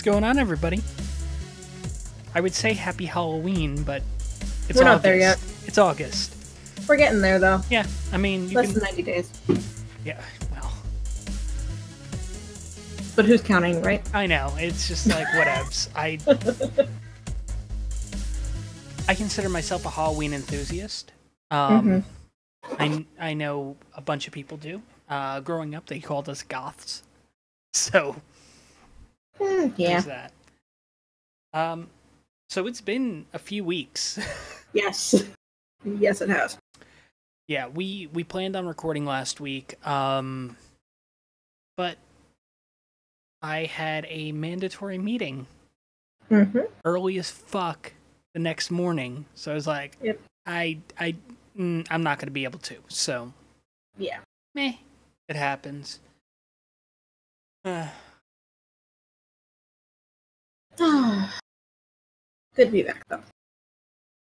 going on, everybody? I would say happy Halloween, but it's We're August. not there yet. It's August. We're getting there, though. Yeah, I mean... Less than 90 days. Yeah, well... But who's counting, right? I know, it's just like, whatevs. I consider myself a Halloween enthusiast. I know a bunch of people do. Growing up, they called us goths. So... yeah. There's that. So it's been a few weeks. Yes. Yes, it has. Yeah, we planned on recording last week, but I had a mandatory meeting early as fuck the next morning, so I was like, yep. I'm not going to be able to, so... Yeah. Meh. It happens. Good to be back, though.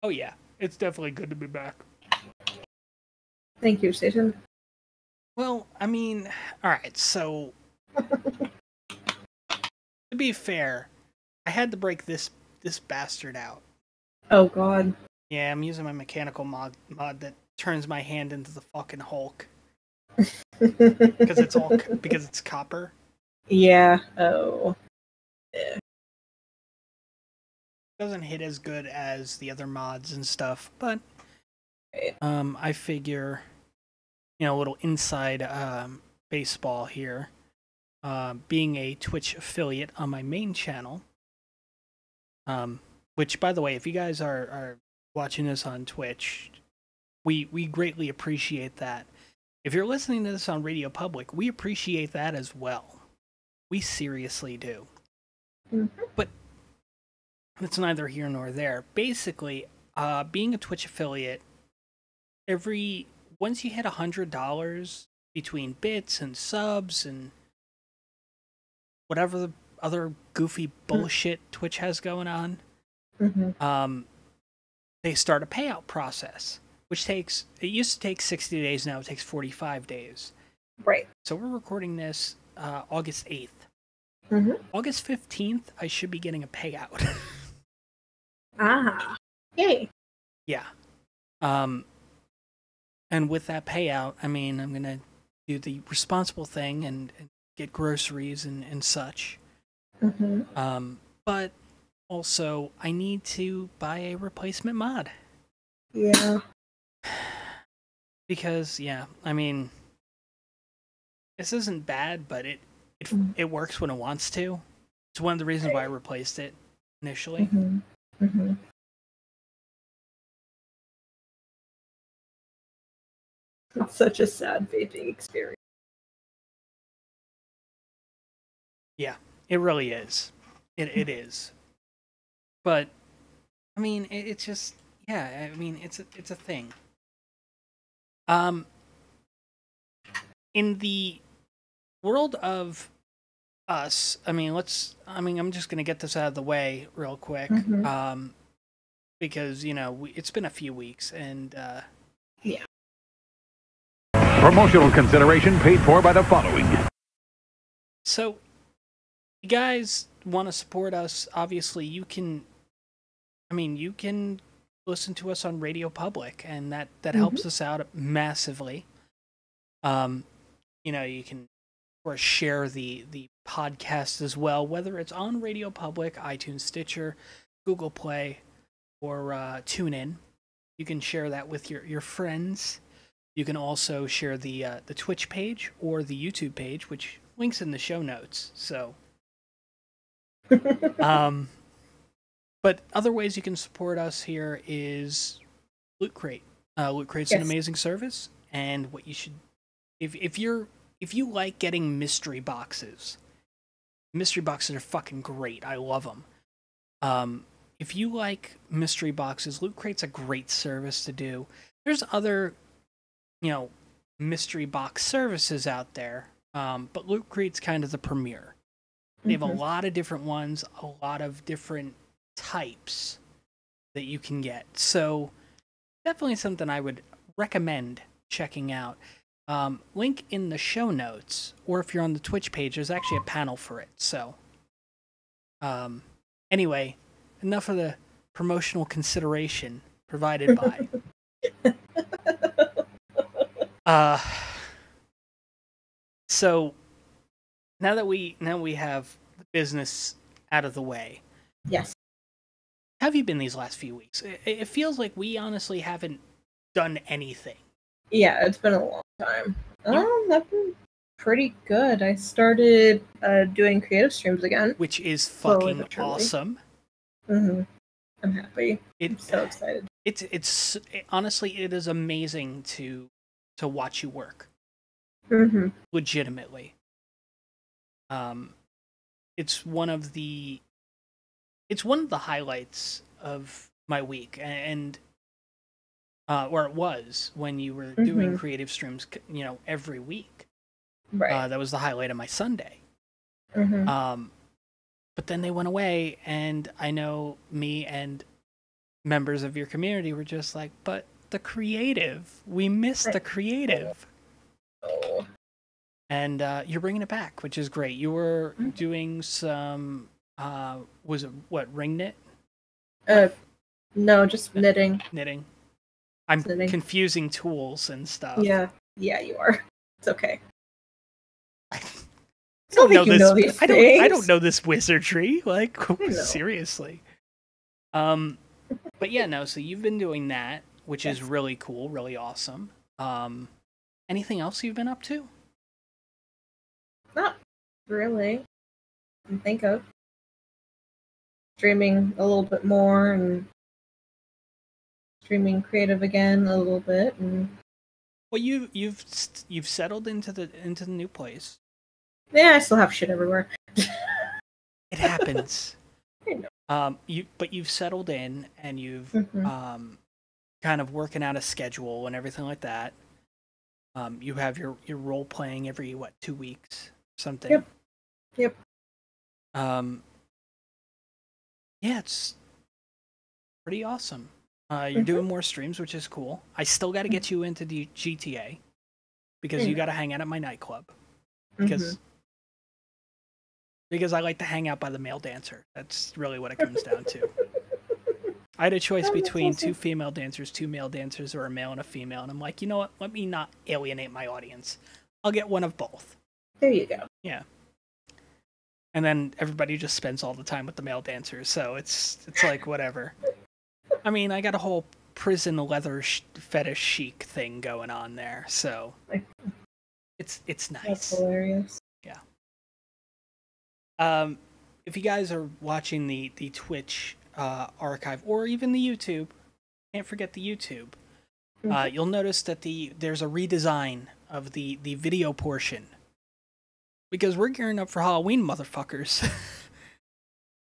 Oh yeah, it's definitely good to be back. Thank you, Satan. Well, I mean, alright, so... to be fair, I had to break this bastard out. Oh, God. Yeah, I'm using my mechanical mod that turns my hand into the fucking Hulk. because it's copper. Yeah. Oh. Yeah. Doesn't hit as good as the other mods and stuff, but I figure, a little inside baseball here. Being a Twitch affiliate on my main channel, which, by the way, if you guys are watching this on Twitch, we greatly appreciate that. If you're listening to this on Radio Public, we appreciate that as well. We seriously do. But it's neither here nor there. Basically, being a Twitch affiliate, once you hit $100 between bits and subs and whatever the other goofy bullshit Twitch has going on, they start a payout process, which it used to take 60 days, now it takes 45 days. Right. So we're recording this August 8th. August 15th, I should be getting a payout. Yay. Yeah. And with that payout, I mean, I'm going to do the responsible thing and get groceries and such. But also, I need to buy a replacement mod. Yeah. Because, yeah, I mean, this isn't bad, but it works when it wants to. It's one of the reasons why I replaced it initially. It's such a sad vaping experience. Yeah, it really is. It is. But, I mean, it's just, yeah, I mean, it's a thing. In the world of us, I'm just going to get this out of the way real quick. Because, it's been a few weeks and, yeah. Promotional consideration paid for by the following. So, you guys want to support us, obviously you can listen to us on Radio Public, and that helps us out massively. You can, of course, share the podcast as well, whether it's on Radio Public, iTunes, Stitcher, Google Play, or TuneIn. You can share that with your friends. You can also share the Twitch page or the YouTube page, which links in the show notes. So, but other ways you can support us here is Loot Crate. Loot Crate's an amazing service, and what you should, if you like getting mystery boxes are fucking great. I love them. If you like mystery boxes, Loot Crate's a great service to do. There's other, mystery box services out there, but Loot Crate's kind of the premier. They have a lot of different ones, a lot of different types that you can get. So definitely something I would recommend checking out. Link in the show notes, or if you're on the Twitch page, there's actually a panel for it. So Anyway, enough of the promotional consideration provided by. So now we have the business out of the way. Yes. How have you been these last few weeks? It feels like we honestly haven't done anything. Yeah, it's been a long time. I've been pretty good. I started doing creative streams again, which is slowly fucking but surely. awesome. I'm happy. I'm so excited. It's honestly, it is amazing to watch you work. Legitimately. It's one of the highlights of my week, and or it was when you were doing creative streams, every week. Right. That was the highlight of my Sunday. But then they went away, and I know me and members of your community were just like, but the creative, we missed the creative. Oh. And you're bringing it back, which is great. You were doing some, was it, what, ring knit? No, just knitting. Knitting. I'm confusing tools and stuff. Yeah, you are. It's okay. I don't know this. Know these I don't know this wizardry. Like, seriously. But yeah, no. So you've been doing that, which is really cool, really awesome. Anything else you've been up to? Not really. I can think of streaming a little bit more and streaming creative again a little bit. And well, you've settled into the new place. Yeah, I still have shit everywhere. It happens. I know. But you've settled in, and you've kind of working out a schedule and everything like that. You have your role playing every 2 weeks, something. Yep. Yeah, it's pretty awesome. You're doing more streams, which is cool. I still got to get you into the GTA because you got to hang out at my nightclub because I like to hang out by the male dancer. That's really what it comes down to. I had a choice between 2 female dancers, 2 male dancers, or a male and a female, and I'm like, you know what? Let me not alienate my audience. I'll get one of both. There you go. Yeah. And then everybody just spends all the time with the male dancers, so it's like whatever. I mean, I got a whole prison leather fetish chic thing going on there, so it's nice. That's hilarious. Yeah. If you guys are watching the Twitch archive or even the YouTube, can't forget the YouTube. You'll notice that there's a redesign of the video portion because we're gearing up for Halloween, motherfuckers.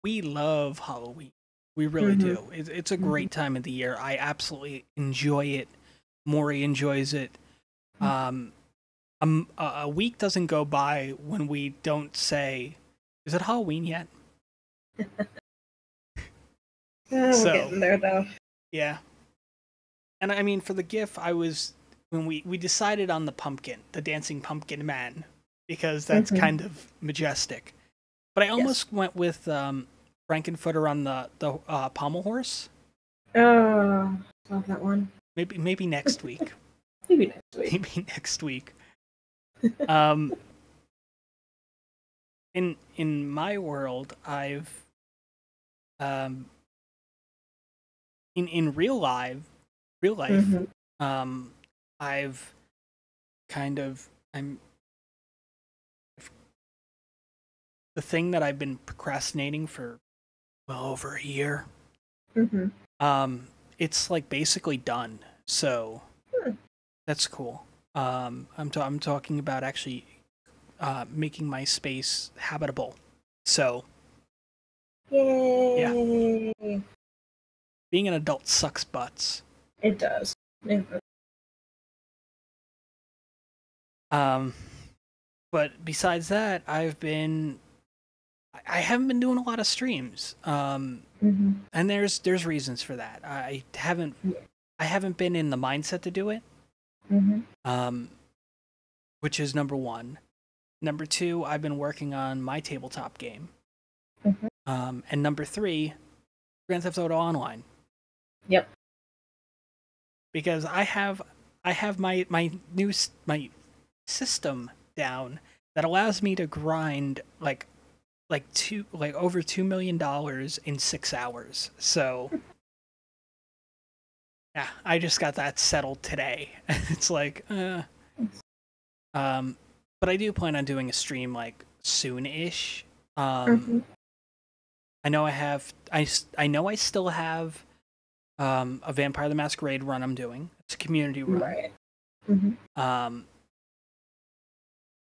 We love Halloween. We really do. It's a great time of the year. I absolutely enjoy it. Mori enjoys it. A week doesn't go by when we don't say, "Is it Halloween yet?" We're getting there though. Yeah. And I mean, for the GIF, when we decided on the pumpkin, the dancing pumpkin man, because that's kind of majestic. But I almost went with Frankenfooter on the pommel horse. Oh, love that one. Maybe next week. Maybe next week. In my world, I've in real life, I've the thing that I've been procrastinating for well over a year. It's like basically done. So that's cool. I'm talking about actually making my space habitable. So yay! Yeah. Being an adult sucks butts. It does. But besides that, I haven't been doing a lot of streams. And there's reasons for that. I haven't been in the mindset to do it. Which is number one. Number two, I've been working on my tabletop game. And number 3, Grand Theft Auto Online. Yep. Because I have my system down that allows me to grind like over $2 million in 6 hours. So yeah, I just got that settled today. It's like but I do plan on doing a stream like soon-ish. I know I know I still have a Vampire the Masquerade run I'm doing. It's a community run. Right.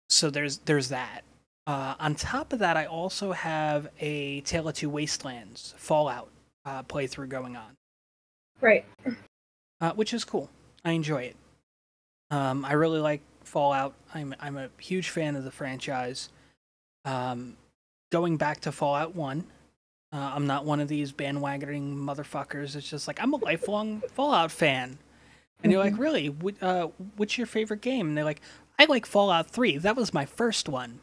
So there's that. On top of that, I also have a Tale of Two Wastelands Fallout playthrough going on. Right. Which is cool. I enjoy it. I really like Fallout. I'm a huge fan of the franchise. Going back to Fallout 1, I'm not one of these bandwagoning motherfuckers. It's just like, I'm a lifelong Fallout fan. And you're like, really? What's your favorite game? And they're like, I like Fallout 3. That was my first one.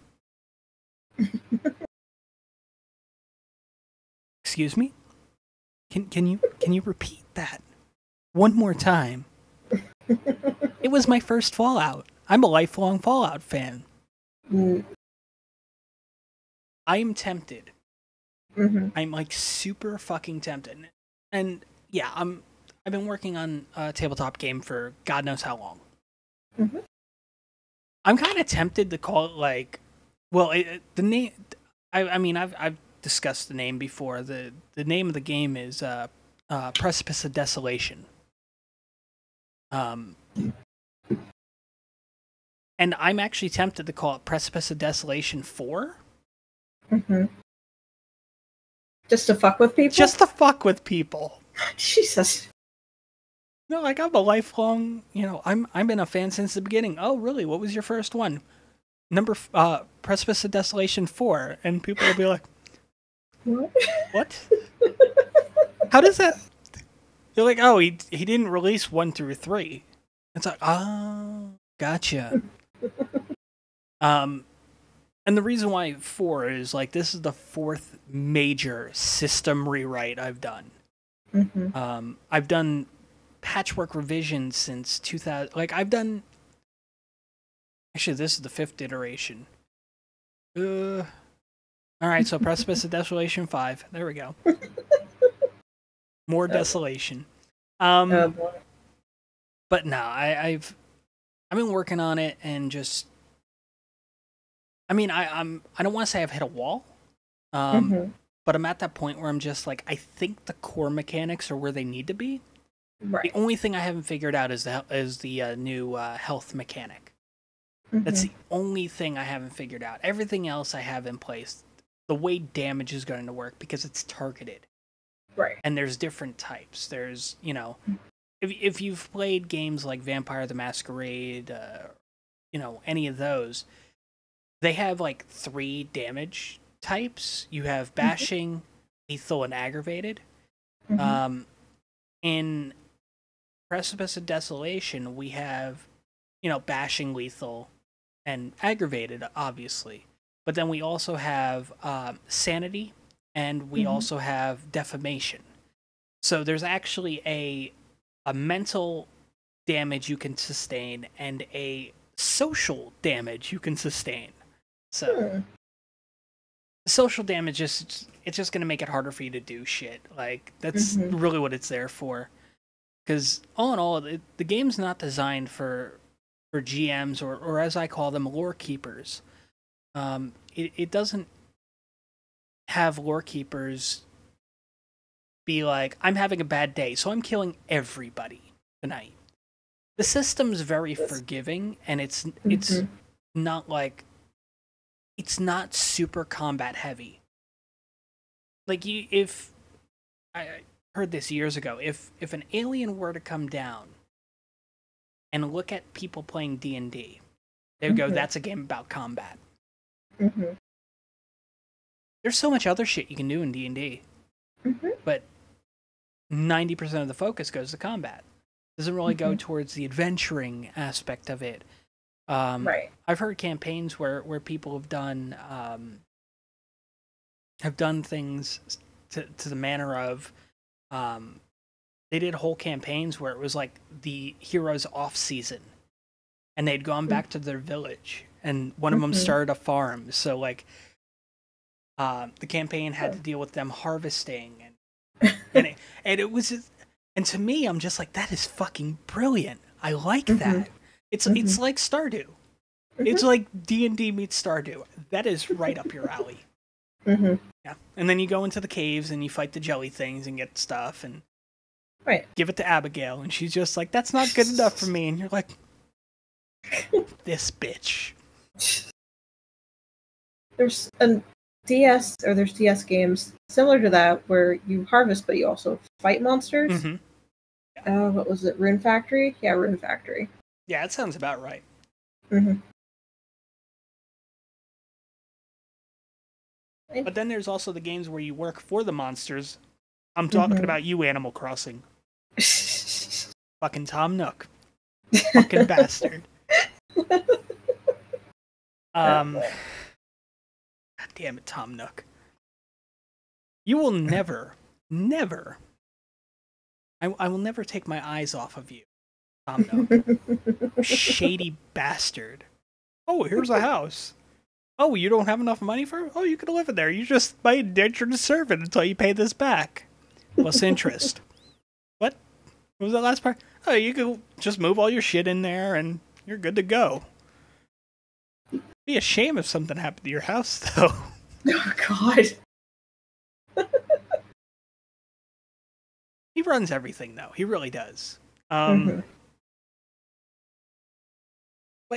Excuse me? Can you repeat that one more time? It was my first Fallout. I'm a lifelong Fallout fan. I am tempted. I'm like super fucking tempted. And yeah, I've been working on a tabletop game for God knows how long. I'm kind of tempted to call it like, well, the name. I mean, I've discussed the name before. The name of the game is Precipice of Desolation. And I'm actually tempted to call it Precipice of Desolation 4. Just to fuck with people? Just to fuck with people. Jesus. No, like I'm a lifelong, I've been a fan since the beginning. Oh, really? What was your first one? Precipice of Desolation 4. And people will be like, What? How does that? You're like, oh, he didn't release 1 through 3. It's like, oh, gotcha. And the reason why 4 is like, this is the 4th major system rewrite I've done. I've done patchwork revisions since 2000. Like, I've done. Actually, this is the 5th iteration. All right, so Precipice of Desolation 5. There we go. More desolation. Oh, boy. But no, I've been working on it and just. I mean, I don't want to say I've hit a wall, but I'm at that point where I'm just like, I think the core mechanics are where they need to be. Right. The only thing I haven't figured out is the new health mechanic. That's the only thing I haven't figured out. Everything else I have in place. The way damage is going to work because it's targeted. Right. And there's different types. There's, if you've played games like Vampire the Masquerade, any of those, they have like 3 damage types. You have bashing, lethal, and aggravated. In Precipice of Desolation, we have, bashing, lethal, and aggravated, obviously. But then we also have sanity, and we also have defamation. So there's actually a mental damage you can sustain and a social damage you can sustain. So social damage it's just going to make it harder for you to do shit. Like, that's really what it's there for. Because all in all, the game's not designed for GMs or as I call them, lore keepers. It doesn't have lore keepers be like, I'm having a bad day, so I'm killing everybody tonight. The system's very forgiving, and it's not like, it's not super combat heavy. Like, if I heard this years ago, if an alien were to come down and look at people playing D&D, they would go, that's a game about combat. There's so much other shit you can do in D&D, but 90% of the focus goes to combat. Doesn't really go towards the adventuring aspect of it. Right. I've heard campaigns where people have done have done things to the manner of, they did whole campaigns where it was like the heroes off season, and they'd gone back to their village, and one of them started a farm. So like, the campaign had to deal with them harvesting, and it was, and to me, I'm just like, that is fucking brilliant. I like that. It's like Stardew. It's like D&D meets Stardew. That is right up your alley. Yeah, and then you go into the caves and you fight the jelly things and get stuff and give it to Abigail, and she's just like, that's not good enough for me, and you're like, this bitch. There's a there's DS games similar to that where you harvest, but you also fight monsters. What was it? Rune Factory? Yeah, Rune Factory. Yeah, that sounds about right. But then there's also the games where you work for the monsters. I'm talking about you, Animal Crossing. Fucking Tom Nook. Fucking bastard. God damn it, Tom Nook. You will never, I will never take my eyes off of you, Tom Nook. Shady bastard. Oh, here's a house. Oh, you don't have enough money for it? Oh, you can live in there. You just my indentured servant until you pay this back. Plus interest. What? What was that last part? Oh, you can just move all your shit in there and you're good to go. It'd be a shame if something happened to your house, though. Oh, God. He runs everything, though. He really does. But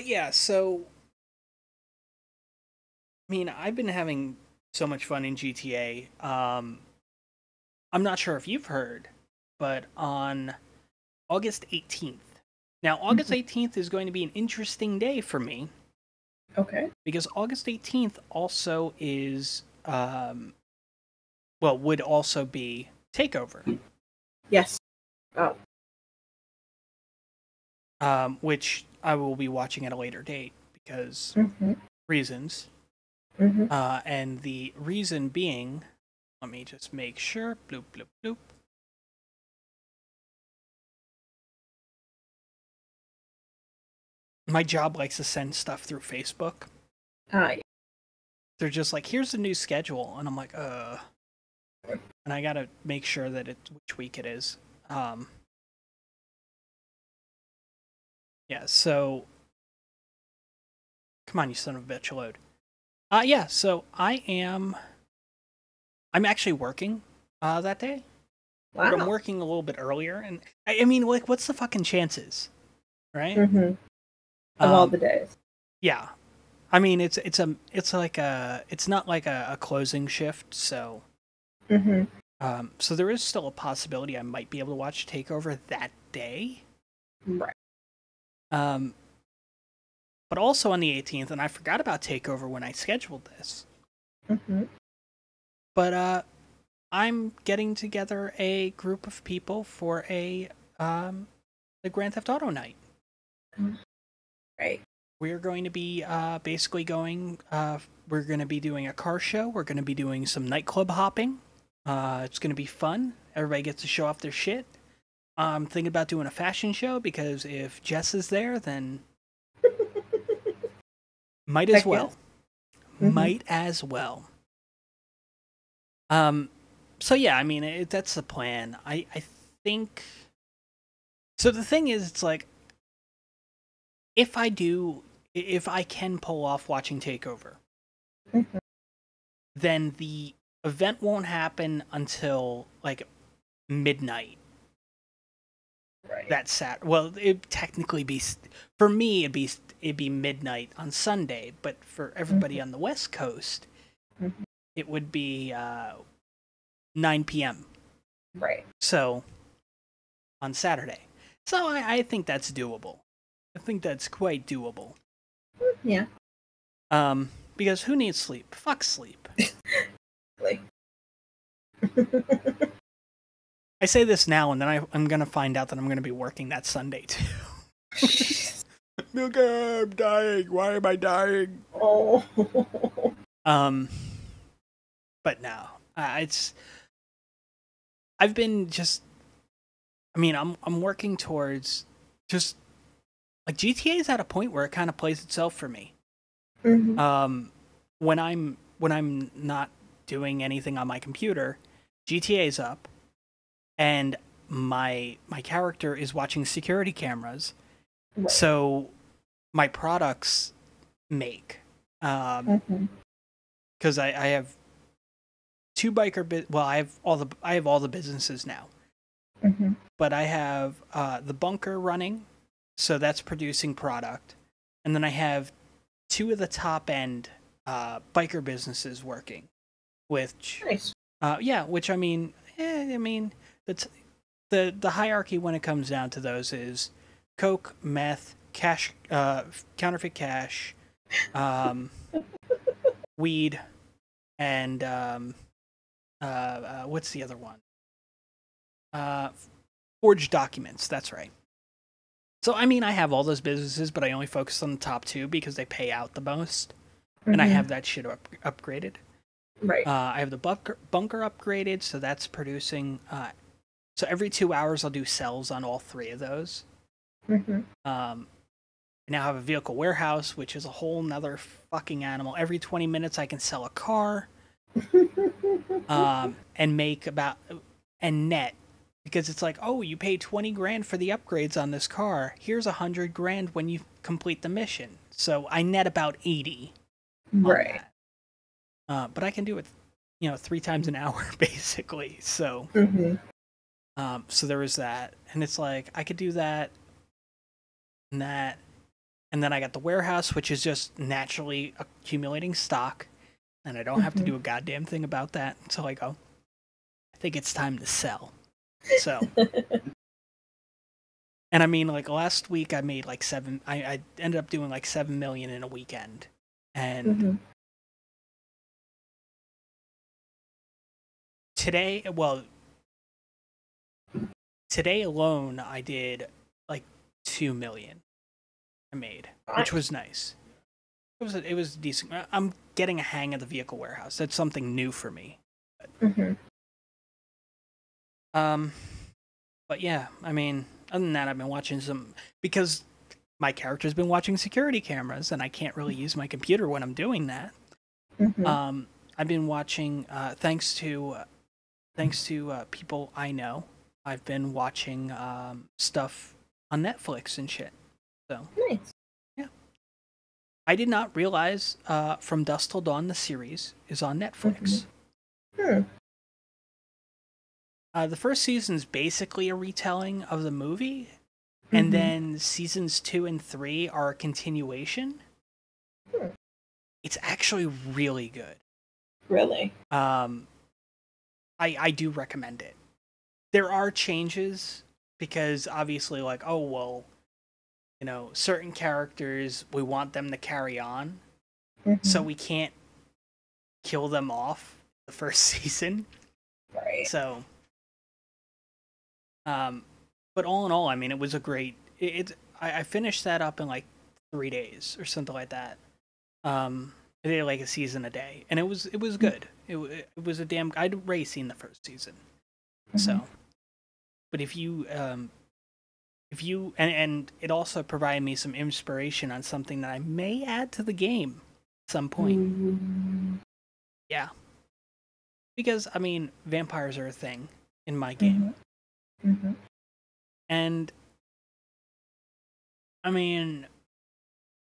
yeah, so... I mean, I've been having so much fun in GTA. I'm not sure if you've heard, but on August 18th. Now, August 18th is going to be an interesting day for me. Okay. Because August 18th also is, would also be Takeover. Yes. Oh. Which I will be watching at a later date because reasons. And the reason being, let me just make sure. Bloop, bloop, bloop. My job likes to send stuff through Facebook. Yeah. They're just like, here's the new schedule. And I'm like, And I gotta make sure that it's which week it is. Yeah, so... Come on, you son of a bitch, load. Yeah, so I'm actually working that day. Wow. But I'm working a little bit earlier, and I mean, like, what's the fucking chances, right? Of all the days. Yeah, I mean, it's not like a closing shift, so so there is still a possibility I might be able to watch Takeover that day, right? But also on the 18th, and I forgot about Takeover when I scheduled this. But I'm getting together a group of people for the Grand Theft Auto night. Right. We're going to be basically going. We're going to be doing a car show. We're going to be doing some nightclub hopping. It's going to be fun. Everybody gets to show off their shit. I'm thinking about doing a fashion show because if Jess is there, then might as well. Might as well. So yeah, I mean, that's the plan. I think... So the thing is, it's like, if I can pull off watching Takeover, then the event won't happen until, like, midnight. Right. That Sat. Well, it'd technically be... For me, it'd be midnight on Sunday, but for everybody on the West Coast, it would be 9 p.m. Right. So, on Saturday. So I think that's doable. I think that's quite doable. Yeah. Because who needs sleep? Fuck sleep. Really. I say this now, and then I'm going to find out that I'm going to be working that Sunday, too. Okay, I'm dying. Why am I dying? Oh. but no, I've been just. I mean, I'm working towards just like GTA is at a point where it kind of plays itself for me. Mm-hmm. When I'm not doing anything on my computer, GTA's up, and my character is watching security cameras, Right. so my products make. Because I have two I have all the businesses now. Mm-hmm. But I have the bunker running, so that's producing product, and then I have two of the top end biker businesses working, which Nice. which I mean that's the hierarchy when it comes down to those is coke, meth, cash, counterfeit cash, weed, and what's the other one? Forged documents. That's right. So I mean, I have all those businesses, but I only focus on the top two because they pay out the most, and I have that shit upgraded. Right. I have the bunker upgraded, so that's producing. So every 2 hours, I'll do sells on all three of those. I now have a vehicle warehouse, which is a whole nother fucking animal. Every 20 minutes, I can sell a car, and make and net. Because it's like, oh, you paid 20 grand for the upgrades on this car. Here's 100 grand when you complete the mission. So I net about 80. Right. But I can do it, 3 times an hour basically. So, so there was that, and it's like I could do that, and then I got the warehouse, which is just naturally accumulating stock, and I don't have to do a goddamn thing about that until I go, I think it's time to sell. So, and I mean, like last week I made like I ended up doing like 7 million in a weekend, and today alone I did like 2 million. I made, which was nice. It was decent. I'm getting a hang of the vehicle warehouse. That's something new for me. But yeah, I mean, other than that, I've been watching because my character's been watching security cameras, and I can't really use my computer when I'm doing that. I've been watching, thanks to people I know, I've been watching stuff on Netflix and shit. So Nice. Yeah, I did not realize From Dusk Till Dawn the series is on Netflix. The first season's basically a retelling of the movie, and then seasons 2 and 3 are a continuation. It's actually really good. Really? I do recommend it. There are changes because obviously, like, oh well, certain characters we want them to carry on, so we can't kill them off the first season. Right. So. But all in all, I mean, it was a great. I finished that up in like 3 days or something like that. I did like a season a day, and it was good. It was a damn. I'd already seen the first season, so. But if you and it also provided me some inspiration on something that I may add to the game at some point. Yeah, because I mean, vampires are a thing in my game. And I mean,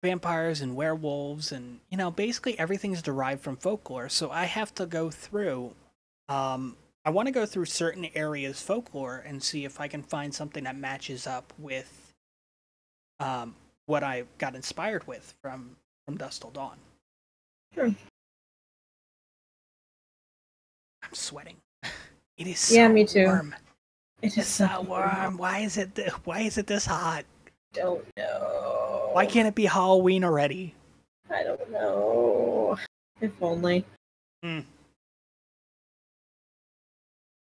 vampires and werewolves and basically everything's derived from folklore, so I have to go through I want to go through certain areas folklore and see if I can find something that matches up with what I got inspired with from Dusk Till Dawn. Sure. I'm sweating. It is so me too. warm. It is so warm. Why is it this hot? Don't know. Why can't it be Halloween already? I don't know. If only.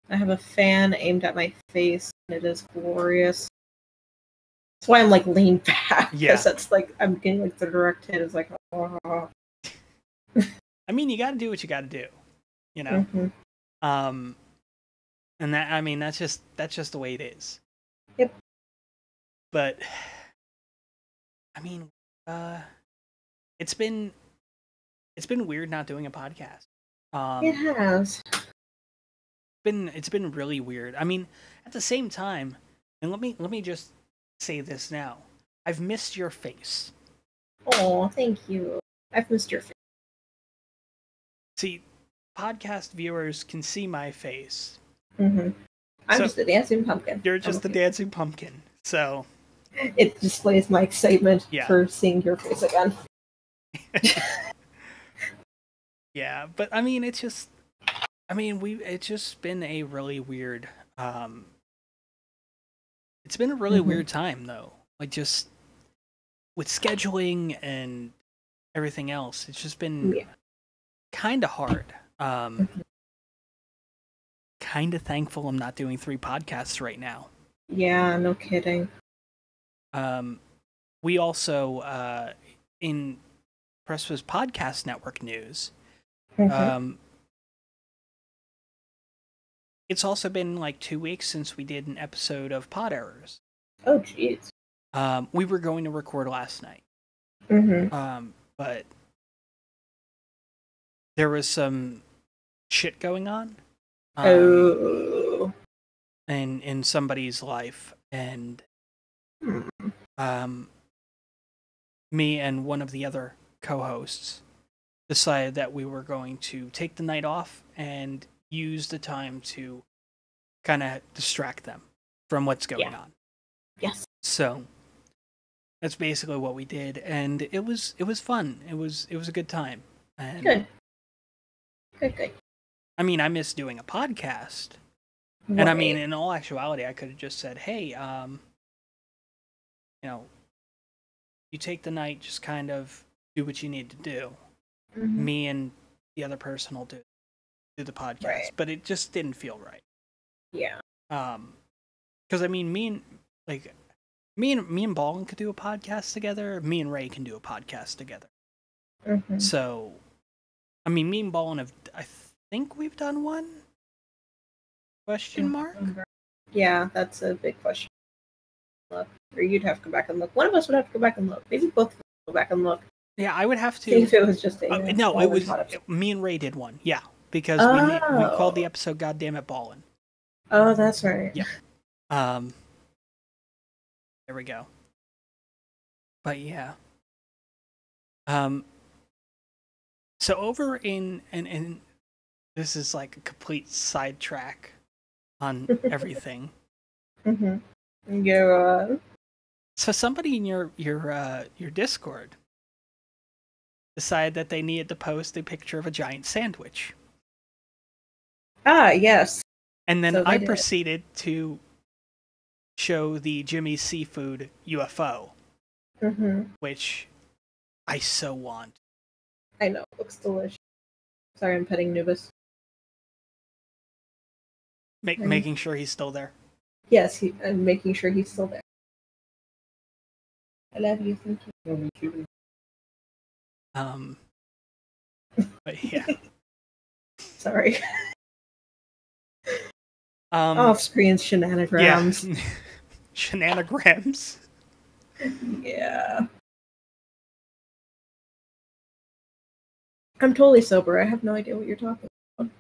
I have a fan aimed at my face, and it is glorious. That's why I'm like leaned back. Yeah. Because that's like I'm getting like the direct hit. It's like, oh. I mean, you got to do what you got to do. you know. Mm-hmm. And that, I mean, that's just the way it is. Yep. But I mean, it's been weird not doing a podcast. It has. It's been really weird. I mean, at the same time, and let me just say this now. I've missed your face. Oh, thank you. I've missed your face. See, podcast viewers can see my face. Mm-hmm. I'm just a dancing pumpkin. You're just a dancing pumpkin. So it displays my excitement for seeing your face again. Yeah, but I mean, it's just been a really weird it's been a really weird time though. Like just with scheduling and everything else, it's just been kind of hard. Kind of thankful I'm not doing 3 podcasts right now. Yeah, no kidding. We also in Press's Podcast Network news, it's also been like 2 weeks since we did an episode of Pod Errors. Oh, jeez. We were going to record last night. But there was some shit going on. In somebody's life, and me and one of the other co-hosts decided that we were going to take the night off and use the time to kind of distract them from what's going on. Yes. So that's basically what we did, and it was fun. It was a good time. And Good. I mean, I miss doing a podcast. Right. And I mean, in all actuality, I could have just said, "Hey, you take the night, just kind of do what you need to do. Me and the other person will do the podcast." Right. But it just didn't feel right. Yeah. Because I mean, me and Ballin could do a podcast together. Me and Ray can do a podcast together. So, I mean, me and Ballin I think we've done one? Question mark? Yeah, that's a big question. Or you'd have to go back and look. One of us would have to go back and look. Maybe both of us would go back and look. Yeah, I would have to. See if it was just no, it was me and Ray did one. Yeah, because we called the episode "Goddamn It, Ballin'." Oh, that's right. Yeah. There we go. But yeah. So over in this is like a complete sidetrack on everything. Yeah. So somebody in your Discord decided that they needed to post a picture of a giant sandwich. Ah, yes. And then I proceeded to show the Jimmy's Seafood UFO, which I so want. I know, it looks delicious. Sorry, I'm petting Nubis. Making sure he's still there. Yes, I'm making sure he's still there. I love you. Thank you. But yeah. Sorry. Off-screen shenanigans. Yeah. Shenanigans. Yeah. I'm totally sober. I have no idea what you're talking about.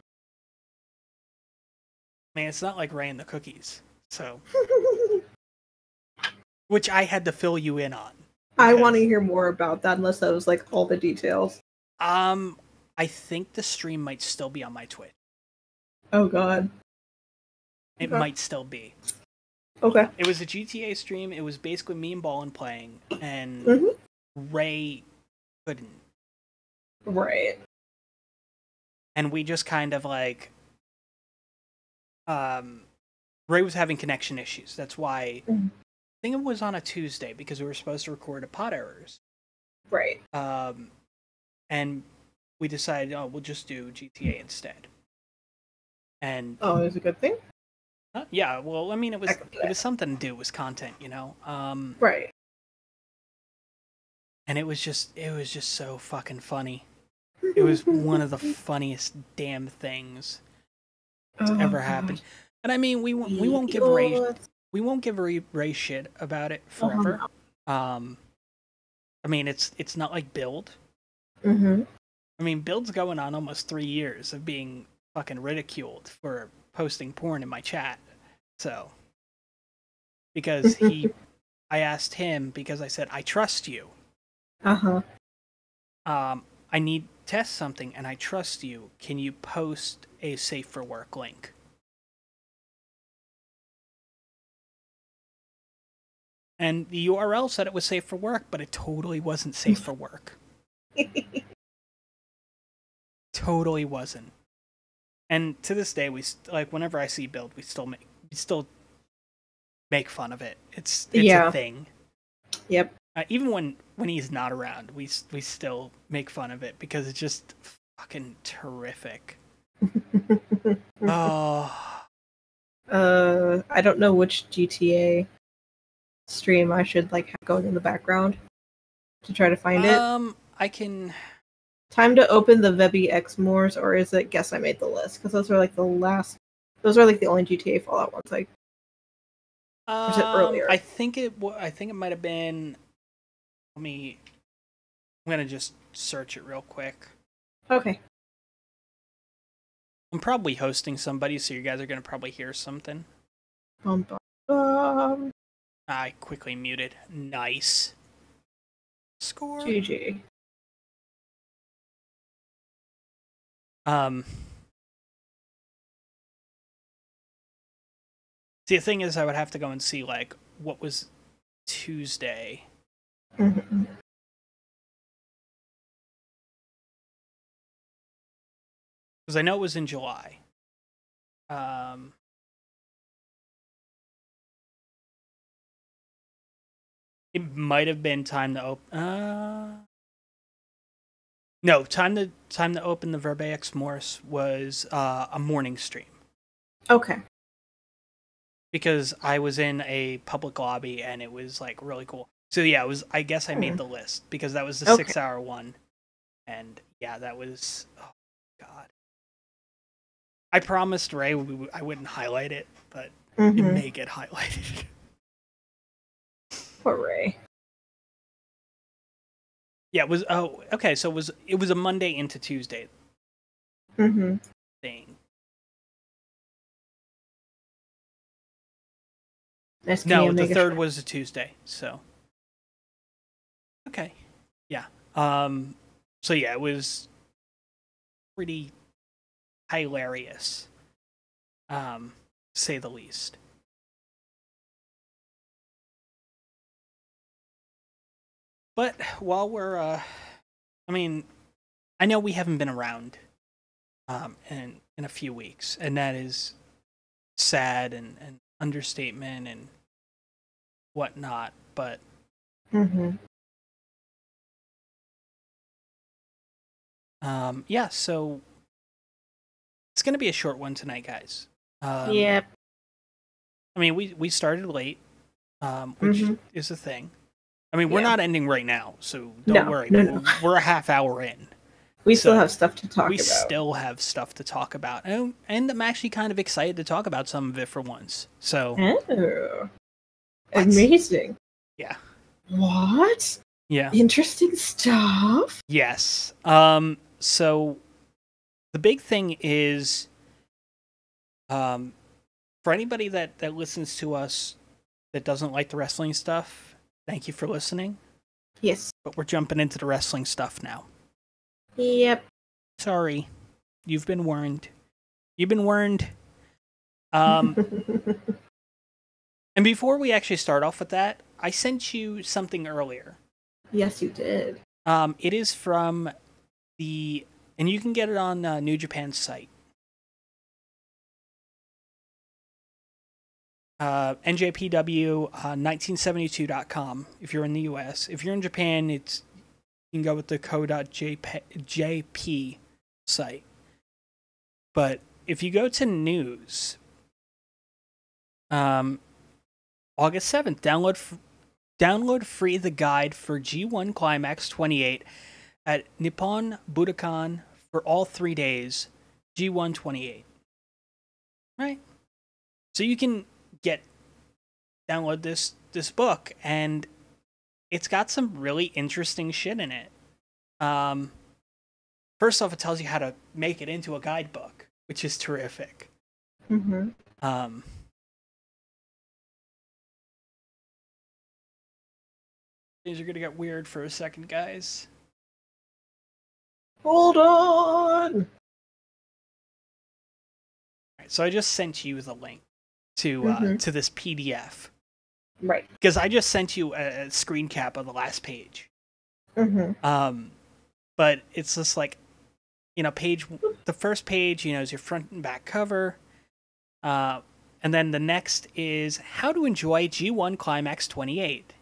Man, it's not like Ray and the Cookies, so. Which I had to fill you in on. I want to hear more about that, unless that was like all the details. I think the stream might still be on my Twitch. Oh god. It might still be. Okay. It was a GTA stream. It was basically me and Ballin playing, and Ray couldn't. Right. And we just kind of like, Ray was having connection issues. That's why I think it was on a Tuesday because we were supposed to record a Pod Errors. Right. And we decided, we'll just do GTA instead. And it was a good thing. Yeah. Well, I mean, it was something to do with content, you know. Right. And it was just so fucking funny. it was one of the funniest damn things that's ever happened. And I mean, we won't give Ray shit about it forever. I mean, it's not like Build. Mm-hmm. I mean, Build's going on almost 3 years of being fucking ridiculed for posting porn in my chat. So, because I asked him because I said, I trust you. I need to test something and I trust you. Can you post a safe for work link? And the URL said it was safe for work, but it totally wasn't safe for work. Totally wasn't. And to this day, whenever I see Build, we still make fun of it. It's a thing. Yep. Even when he's not around, we still make fun of it because it's just fucking terrific. Oh. I don't know which GTA stream I should have going in the background to try to find it. I can. Time to open the Vebi X Moors, or is it Guess I Made the List? Because those are the last. Those are the only GTA Fallout ones. Or is it earlier? I think it might have been. I'm gonna just search it real quick. Okay. I'm probably hosting somebody, so you guys are gonna probably hear something. I quickly muted. Nice. Score. GG. See, the thing is, I would have to go and see what was Tuesday. Mm-hmm. Because I know it was in July. It might have been time to open. No, time to open the Verbex Morse was a morning stream. Okay. Because I was in a public lobby and it was really cool. So yeah, it was. I guess I made the list because that was the 6-hour one, and yeah, that was. Oh God. I promised Ray I wouldn't highlight it, but it may get highlighted. Poor Ray. Yeah, it was. Oh, okay. So it was a Monday into Tuesday thing. No, the third was a Tuesday. So okay, yeah. So yeah, it was pretty hilarious, to say the least. But while we're, I know we haven't been around, in a few weeks, and that is sad and understatement and whatnot. But yeah. So it's gonna be a short one tonight, guys. Yep. I mean, we started late, which is a thing. I mean, we're not ending right now, so don't worry. No. We're a half hour in. We still have stuff to talk about. We still have stuff to talk about. And I'm actually kind of excited to talk about some of it for once. So. Oh. Amazing. Yeah. What? Yeah. Interesting stuff? Yes. So, the big thing is, for anybody that listens to us that doesn't like the wrestling stuff, thank you for listening. Yes. But we're jumping into the wrestling stuff now. Yep. Sorry. You've been warned. And before we actually start off with that, I sent you something earlier. Yes, you did. It is from and you can get it on New Japan's site. NJPW1972.com if you're in the US. If you're in Japan, you can go with the co.jp site. But if you go to news, August 7th, download free the guide for G1 Climax 28 at Nippon Budokan for all 3 days, G128. Right? So you can download this book, and it's got some really interesting shit in it. First off, it tells you how to make it into a guidebook, which is terrific. Mm-hmm. Things are gonna get weird for a second, guys. Hold on! Alright, so I just sent you the link to this PDF. Right. Because I just sent you a screen cap of the last page. Mm-hmm. But it's just like, the first page, is your front and back cover. And then the next is how to enjoy G1 Climax 28.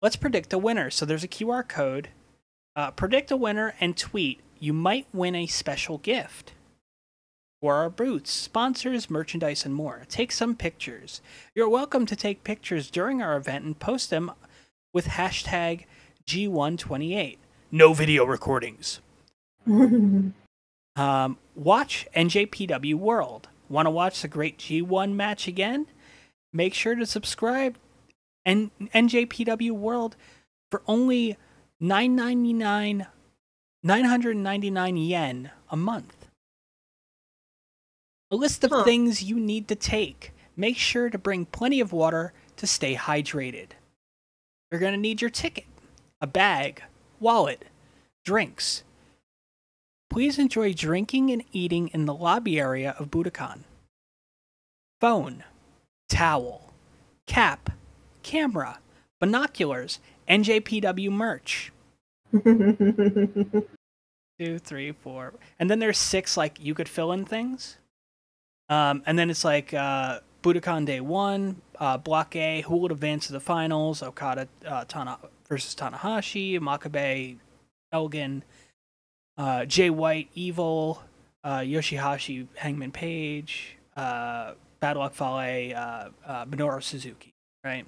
Let's predict a winner. So there's a QR code. Predict a winner and tweet. You might win a special gift. For our booths, sponsors, merchandise, and more. Take some pictures. You're welcome to take pictures during our event and post them with hashtag G128. No video recordings. Watch NJPW World. Want to watch the great G1 match again? Make sure to subscribe and NJPW World for only $999 yen a month. A list of things you need to take. Make sure to bring plenty of water to stay hydrated. You're going to need your ticket, a bag, wallet, drinks. Please enjoy drinking and eating in the lobby area of Budokan. Phone, towel, cap, camera, binoculars, NJPW merch. 2, 3, 4. And then there's 6, you could fill in things. And then it's Budokan Day 1, Block A, who would advance to the finals, Okada versus Tanahashi, Makabe, Elgin, Jay White, Evil, Yoshihashi, Hangman Page, Bad Luck Fale, Minoru Suzuki, right?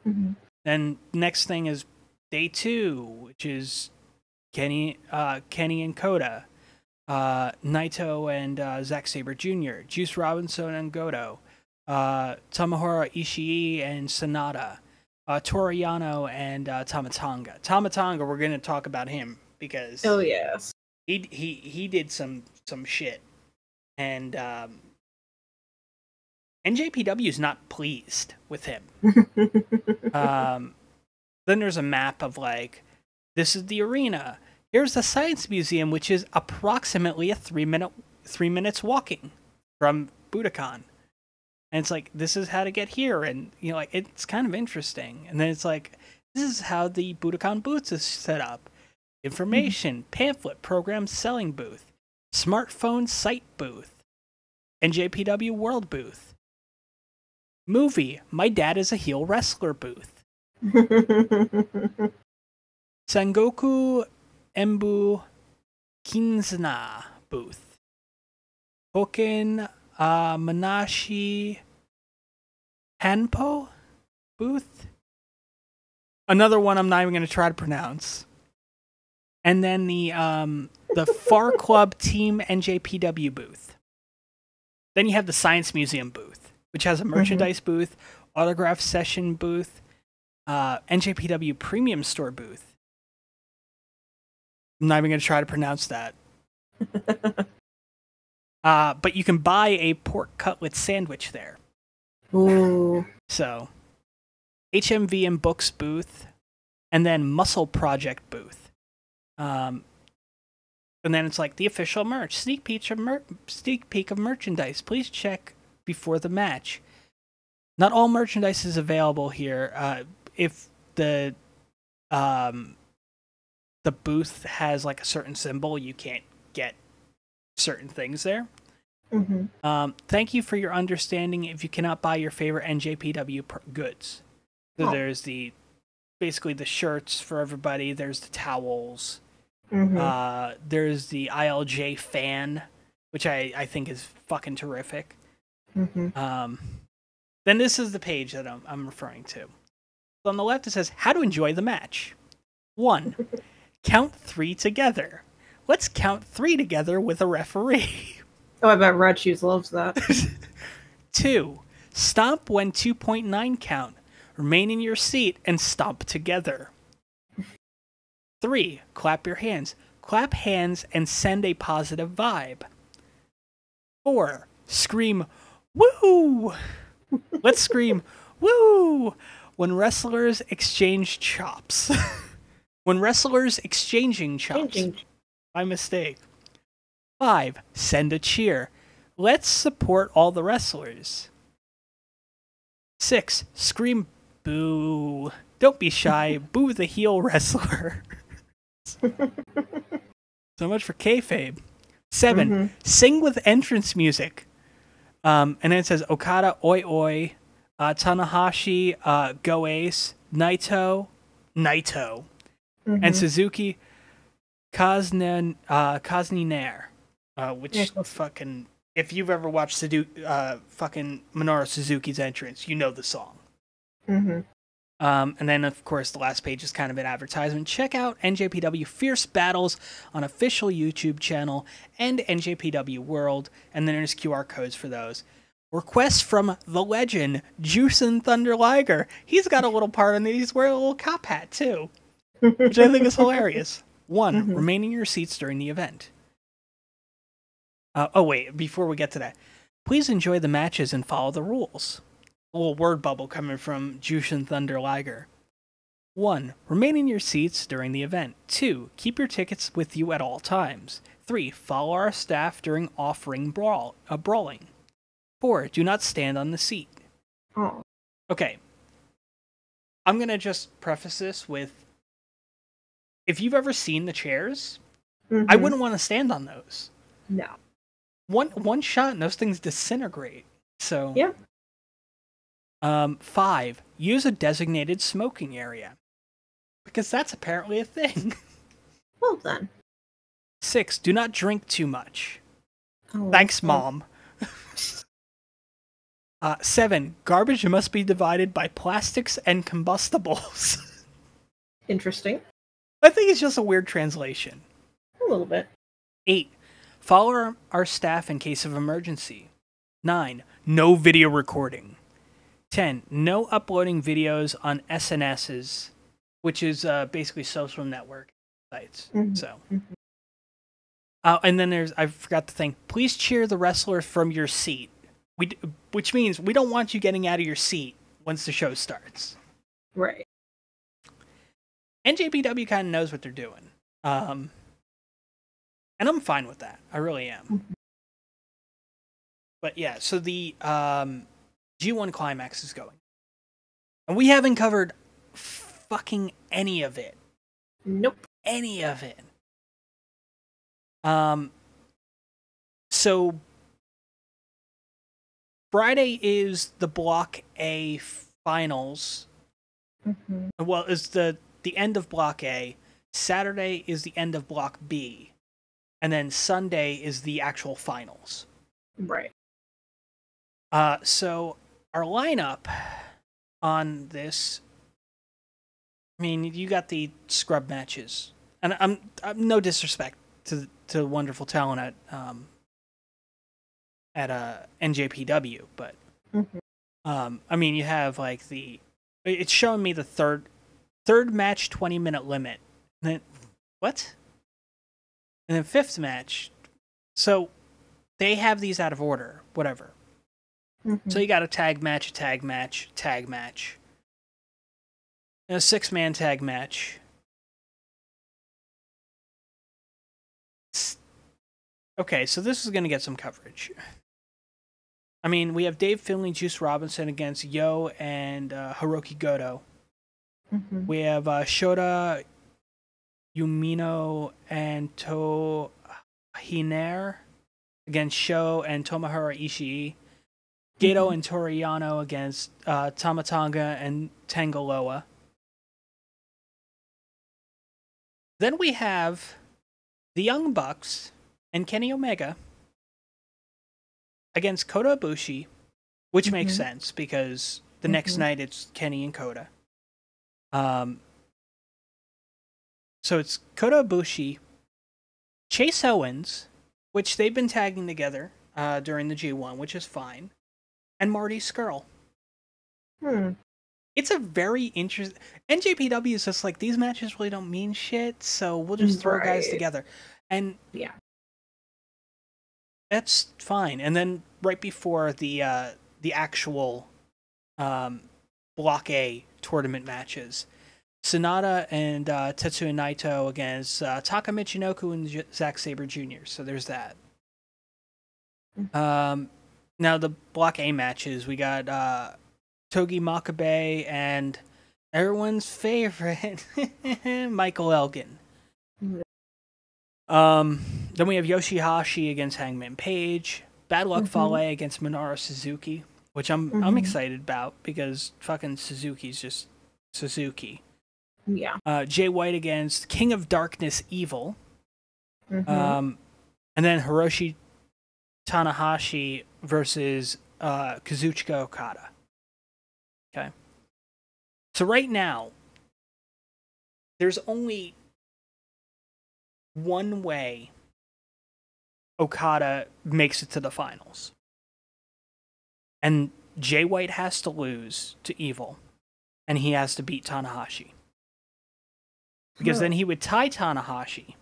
Mm-hmm. Then next thing is Day 2, which is Kenny and Kota. Naito and Zack Sabre Jr., Juice Robinson and Goto, Tomohiro Ishii and Sonata, Toru Yano and Tama Tonga. Tama Tonga, we're going to talk about him because yes, he did some shit, and NJPW is not pleased with him. Then there's a map of this is the arena. Here's the Science Museum, which is approximately a 3 minutes walking from Budokan. And it's this is how to get here. And, it's kind of interesting. And then it's this is how the Budokan booth is set up. Information, pamphlet, program selling booth, smartphone site booth, NJPW World booth, movie, My Dad is a Heel Wrestler booth, Sengoku Embu Kinzna booth. Hoken Manashi Hanpo booth. Another one I'm not even going to try to pronounce. And then the Far Club Team NJPW booth. Then you have the Science Museum booth, which has a merchandise booth, autograph session booth, NJPW Premium Store booth. I'm not even going to try to pronounce that. But you can buy a pork cutlet sandwich there. Ooh. So, HMV and Books booth, and then Muscle Project booth. And then it's the official merch. Sneak peek of merchandise. Please check before the match. Not all merchandise is available here. If the booth has a certain symbol, you can't get certain things there. Thank you for your understanding if you cannot buy your favorite NJPW goods. So there's basically the shirts for everybody. There's the towels. There's the ILJ fan, which I think is fucking terrific. Then this is the page that I'm referring to. So on the left it says how to enjoy the match. 1. count 3 together. Let's count 3 together with a referee. Oh, I bet Red Shoes loves that. 2. Stomp when 2.9 count. Remain in your seat and stomp together. 3. Clap your hands. Clap hands and send a positive vibe. 4. Scream, woo! Let's scream, woo! When wrestlers exchange chops. When wrestlers exchanging chops. My mistake. 5. Send a cheer. Let's support all the wrestlers. 6. Scream, boo. Don't be shy. Boo the heel wrestler. So much for kayfabe. 7. Sing with entrance music. And then it says Okada, oi oi. Tanahashi, go ace. Naito, and Suzuki, Kazninair. Which fucking, if you've ever watched fucking Minoru Suzuki's entrance, you know the song. And then, of course, the last page is kind of an advertisement. Check out NJPW Fierce Battles on official YouTube channel and NJPW World, and then there's QR codes for those. Request from the legend, Juicin' Thunder Liger. He's got a little part in it. He's wearing a little cop hat, too, which I think is hilarious. 1. Remain in your seats during the event. Before we get to that, please enjoy the matches and follow the rules. A little word bubble coming from Jushin Thunder Liger. 1. Remain in your seats during the event. 2. Keep your tickets with you at all times. 3. Follow our staff during off-ring brawling. 4. Do not stand on the seat. Oh. Okay. I'm going to just preface this with, if you've ever seen the chairs, I wouldn't want to stand on those. No. One shot and those things disintegrate. So. Yeah. 5. Use a designated smoking area. Because that's apparently a thing. Well done. 6. Do not drink too much. Oh, Thanks, Mom. 7. Garbage must be divided by plastics and combustibles. Interesting. I think it's just a weird translation. A little bit. 8. Follow our staff in case of emergency. 9. No video recording. 10. No uploading videos on SNSs, which is basically social network sites. So, and then I forgot the thing. Please cheer the wrestler from your seat. Which means we don't want you getting out of your seat once the show starts. Right. NJPW kind of knows what they're doing. And I'm fine with that. I really am. But yeah, so the G1 Climax is going. And we haven't covered fucking any of it. Nope. Any of it. So Friday is the Block A finals. Well, it's the end of Block A. Saturday is the end of Block B. And then Sunday is the actual finals. Right. So our lineup on this, I mean, you got the scrub matches. And I'm no disrespect to wonderful talent at NJPW, but I mean, you have like it's showing me the third match 20-minute limit. And then what? And then 5th match. So they have these out of order, whatever. So you got a tag match, and a 6-man tag match. Okay, so this is going to get some coverage. I mean, we have Dave Finlay, Juice Robinson against Yo and Hiroki Goto. We have Shota Umino and Tohinair against Sho and Tomohiro Ishii. Gato and Toru Yano against Tama Tonga and Tangaloa. Then we have the Young Bucks and Kenny Omega against Kota Ibushi, which makes sense because the next night it's Kenny and Kota. So it's Kota Ibushi, Chase Owens, which they've been tagging together during the G1, which is fine, and Marty Scurll. It's a very interesting... NJPW is just like, these matches really don't mean shit, so we'll just throw guys together. And yeah, that's fine. And then right before the actual Block A tournament matches, Sonata and Tetsuya Naito against Taka Michinoku and Zack Sabre Jr. So there's that. Now the Block A matches, we got Togi Makabe and everyone's favorite Michael Elgin. Then we have Yoshihashi against Hangman Page, Bad Luck Fale against Minoru Suzuki, which I'm excited about because fucking Suzuki's just Suzuki. Yeah. Jay White against King of Darkness Evil. And then Hiroshi Tanahashi versus Kazuchika Okada. Okay. So right now, there's only one way Okada makes it to the finals. And Jay White has to lose to Evil. And he has to beat Tanahashi. Because then he would tie Tanahashi.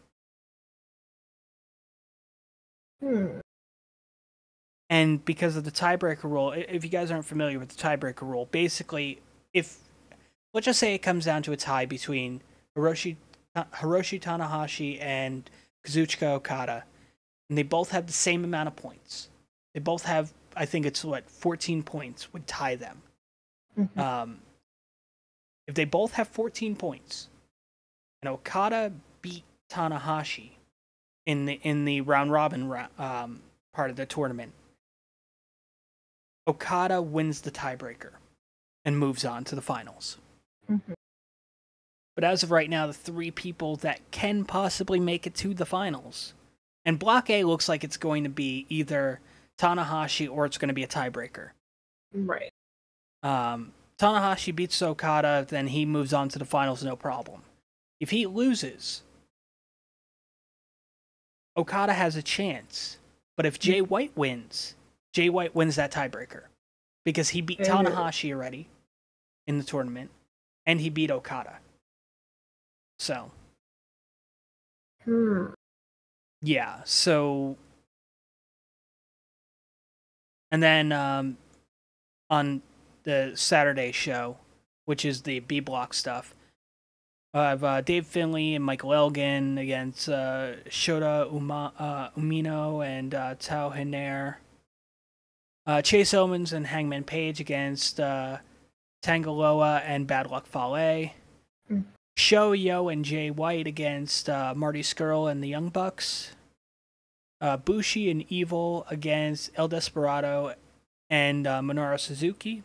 And because of the tiebreaker rule, if you guys aren't familiar with the tiebreaker rule, basically, let's just say it comes down to a tie between Hiroshi Tanahashi and Kazuchika Okada, and they both have the same amount of points. They both have, I think it's 14 points would tie them. If they both have 14 points, and Okada beat Tanahashi in the round robin part of the tournament, Okada wins the tiebreaker and moves on to the finals. But as of right now, the three people that can possibly make it to the finals, and Block A looks like it's going to be either Tanahashi or it's going to be a tiebreaker. Right. Tanahashi beats Okada, then he moves on to the finals, no problem. If he loses, Okada has a chance. But if Jay White wins, Jay White wins that tiebreaker. Because he beat Tanahashi already in the tournament, and he beat Okada. So. Yeah, so. And then on the Saturday show, which is the B Block stuff, I have Dave Finlay and Michael Elgin against Shota Umino and Tao Hinair. Chase Owens and Hangman Page against Tangaloa and Bad Luck Fale. Sho Yo and Jay White against Marty Scurll and the Young Bucks. Bushi and Evil against El Desperado and Minoru Suzuki.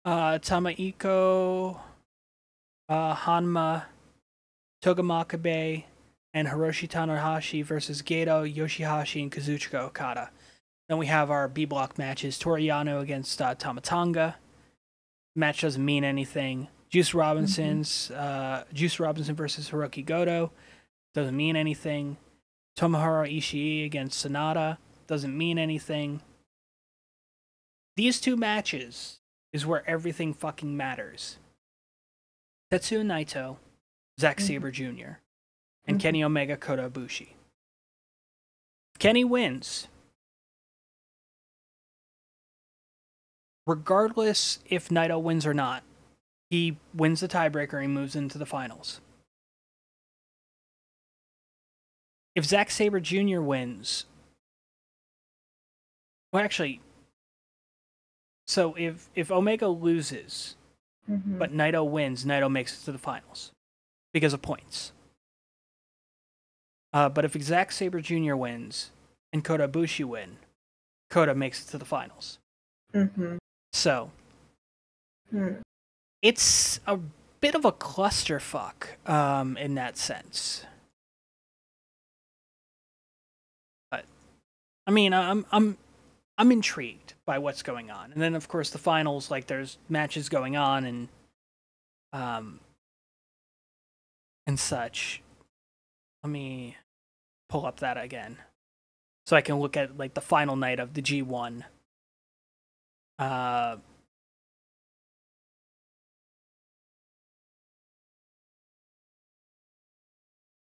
Tamaiko, Hanma, Toga Makabe, and Hiroshi Tanahashi versus Gedo, Yoshihashi, and Kazuchika Okada. Then we have our B Block matches. Toru Yano against Tama Tonga. Match doesn't mean anything. Juice Robinson versus Hiroki Goto. Doesn't mean anything. Tomohiro Ishii against Sonata. Doesn't mean anything. These two matches is where everything fucking matters. Tetsuya Naito, Zack Sabre Jr., and Kenny Omega Kota Ibushi. If Kenny wins, regardless if Naito wins or not, he wins the tiebreaker and moves into the finals. If Zack Sabre Jr. wins, well, actually, so if Omega loses, but Naito wins, Naito makes it to the finals because of points. But if Zack Sabre Jr. wins and Kota Ibushi win, Kota makes it to the finals. So it's a bit of a clusterfuck in that sense. But I mean, I'm intrigued by what's going on. And then, of course, the finals, like, there's matches going on, and and such. Let me pull up that again, so I can look at like the final night of the G1.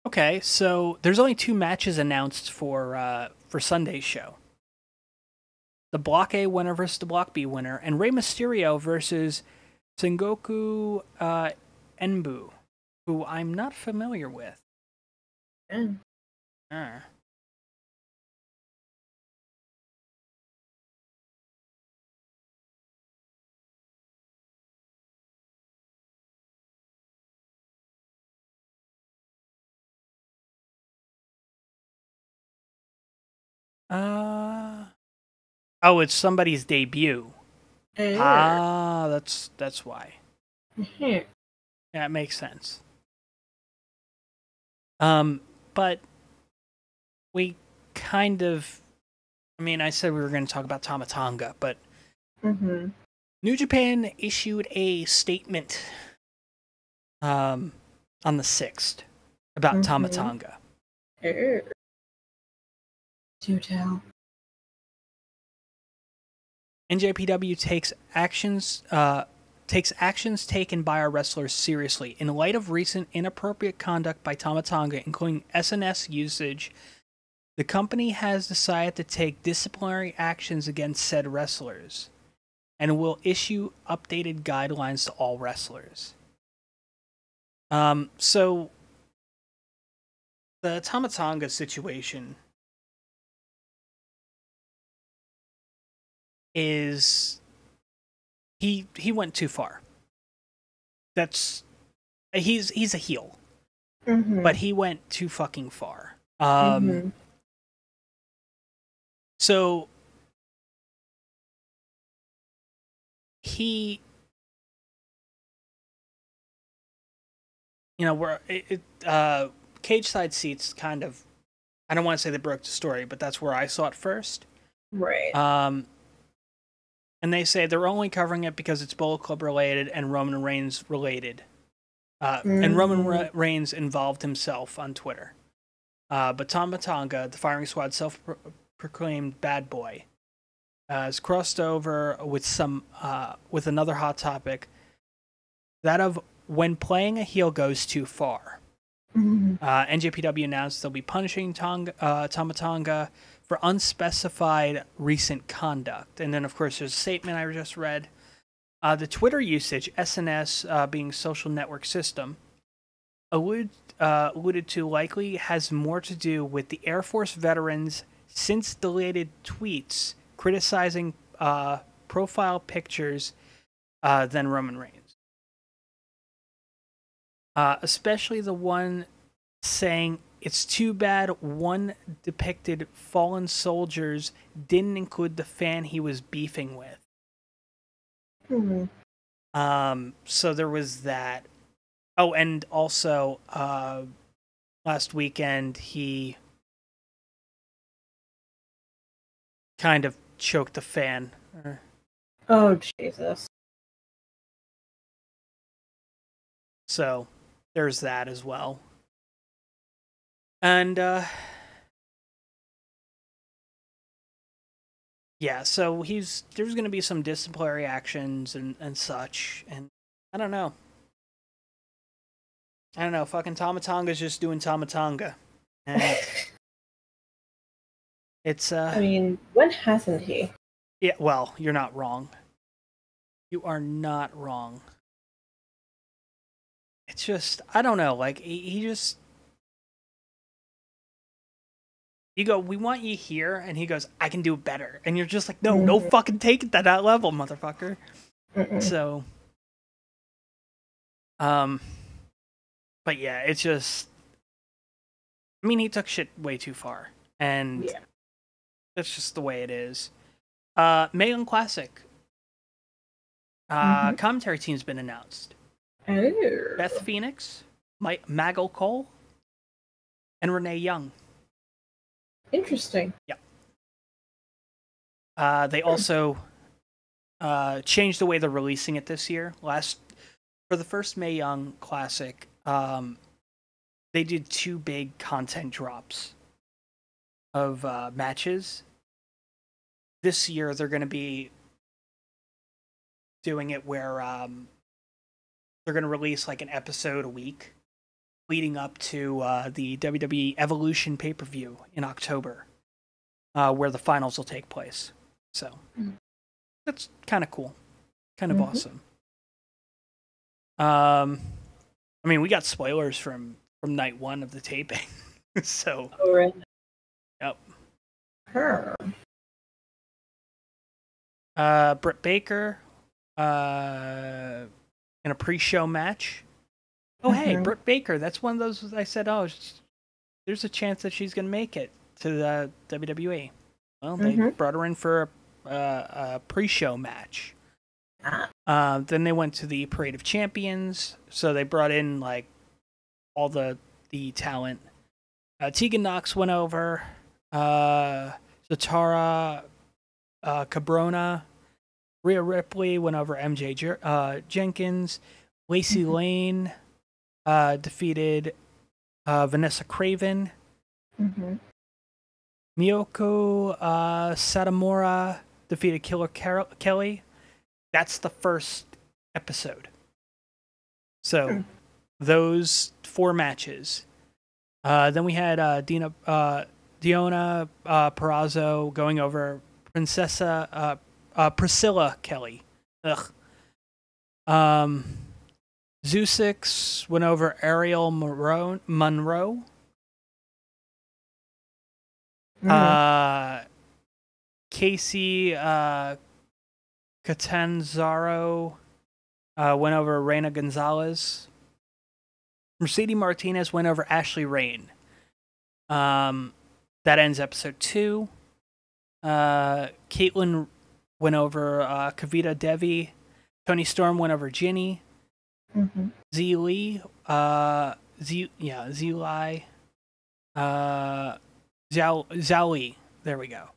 Okay, so there's only 2 matches announced for Sunday's show. The Block A winner versus the Block B winner, and Rey Mysterio versus Sengoku Enbu, who I'm not familiar with. Oh, it's somebody's debut. That's why. Yeah, it makes sense. But we kind of, I mean, I said we were going to talk about Tama Tonga, but New Japan issued a statement on the 6th about Tama Tonga. Do tell. NJPW takes actions taken by our wrestlers seriously. In light of recent inappropriate conduct by Tama Tonga, including SNS usage, the company has decided to take disciplinary actions against said wrestlers and will issue updated guidelines to all wrestlers. So the Tama Tonga situation is he went too far. He's a heel, but he went too fucking far. So he, cage side seats kind of, I don't want to say they broke the story, but that's where I saw it first. Right. And they say they're only covering it because it's Bullet Club related and Roman Reigns related. And Roman Reigns involved himself on Twitter. But Tama Tonga, the firing squad self-proclaimed bad boy, has crossed over with with another hot topic, that of when playing a heel goes too far. NJPW announced they'll be punishing Tama Tonga for unspecified recent conduct. And then, of course, there's a statement I just read. The Twitter usage, SNS being social network system, alluded to likely has more to do with the Air Force veterans' since deleted tweets criticizing profile pictures than Roman Reigns. Especially the one saying, "It's too bad one depicted fallen soldiers didn't include the fan he was beefing with." So there was that. Oh, and also last weekend he kind of choked the fan. Oh, Jesus. So there's that as well. And yeah, so there's going to be some disciplinary actions and such, and I don't know. Fucking Tama Tonga's just doing Tama Tonga. And it's I mean, when hasn't he? Yeah, well, you're not wrong. You are not wrong. It's just, I don't know, like he just, you go, "We want you here," and he goes, "I can do it better." And you're just like, no fucking take it to that level, motherfucker. So, but yeah, it's just, I mean, he took shit way too far, and that's just the way it is. Mae Young Classic. Commentary team's been announced. Beth Phoenix, Maggle Cole, and Renee Young. Interesting. Yeah. They also changed the way they're releasing it this year. For the first Mae Young Classic, they did 2 big content drops of matches. This year they're going to be doing it where they're going to release like an episode a week leading up to the WWE Evolution pay-per-view in October, where the finals will take place. So that's kind of cool, kind of awesome. I mean, we got spoilers from night 1 of the taping, so. Oh, really? Yep. Her. Britt Baker, in a pre-show match. Oh, hey, Britt Baker. That's one of those I said, there's a chance that she's going to make it to the WWE. Well, they brought her in for a pre-show match. Then they went to the Parade of Champions, so they brought in like all the talent. Tegan Nox went over. Zatara Cabrona, Rhea Ripley went over MJ Jenkins. Lacey Lane defeated Vanessa Craven. Miyoko Satomura defeated Killer Kelly. That's the first episode. So those 4 matches. Then we had Diona Perazzo going over Priscilla Kelly. Zusix went over Ariel Monroe. Casey Catanzaro went over Reina Gonzalez. Mercedes Martinez went over Ashley Rain. That ends episode 2. Caitlin went over Kavita Devi. Tony Storm went over Ginny. Z Lee, Z Lai, Zhao Li, there we go.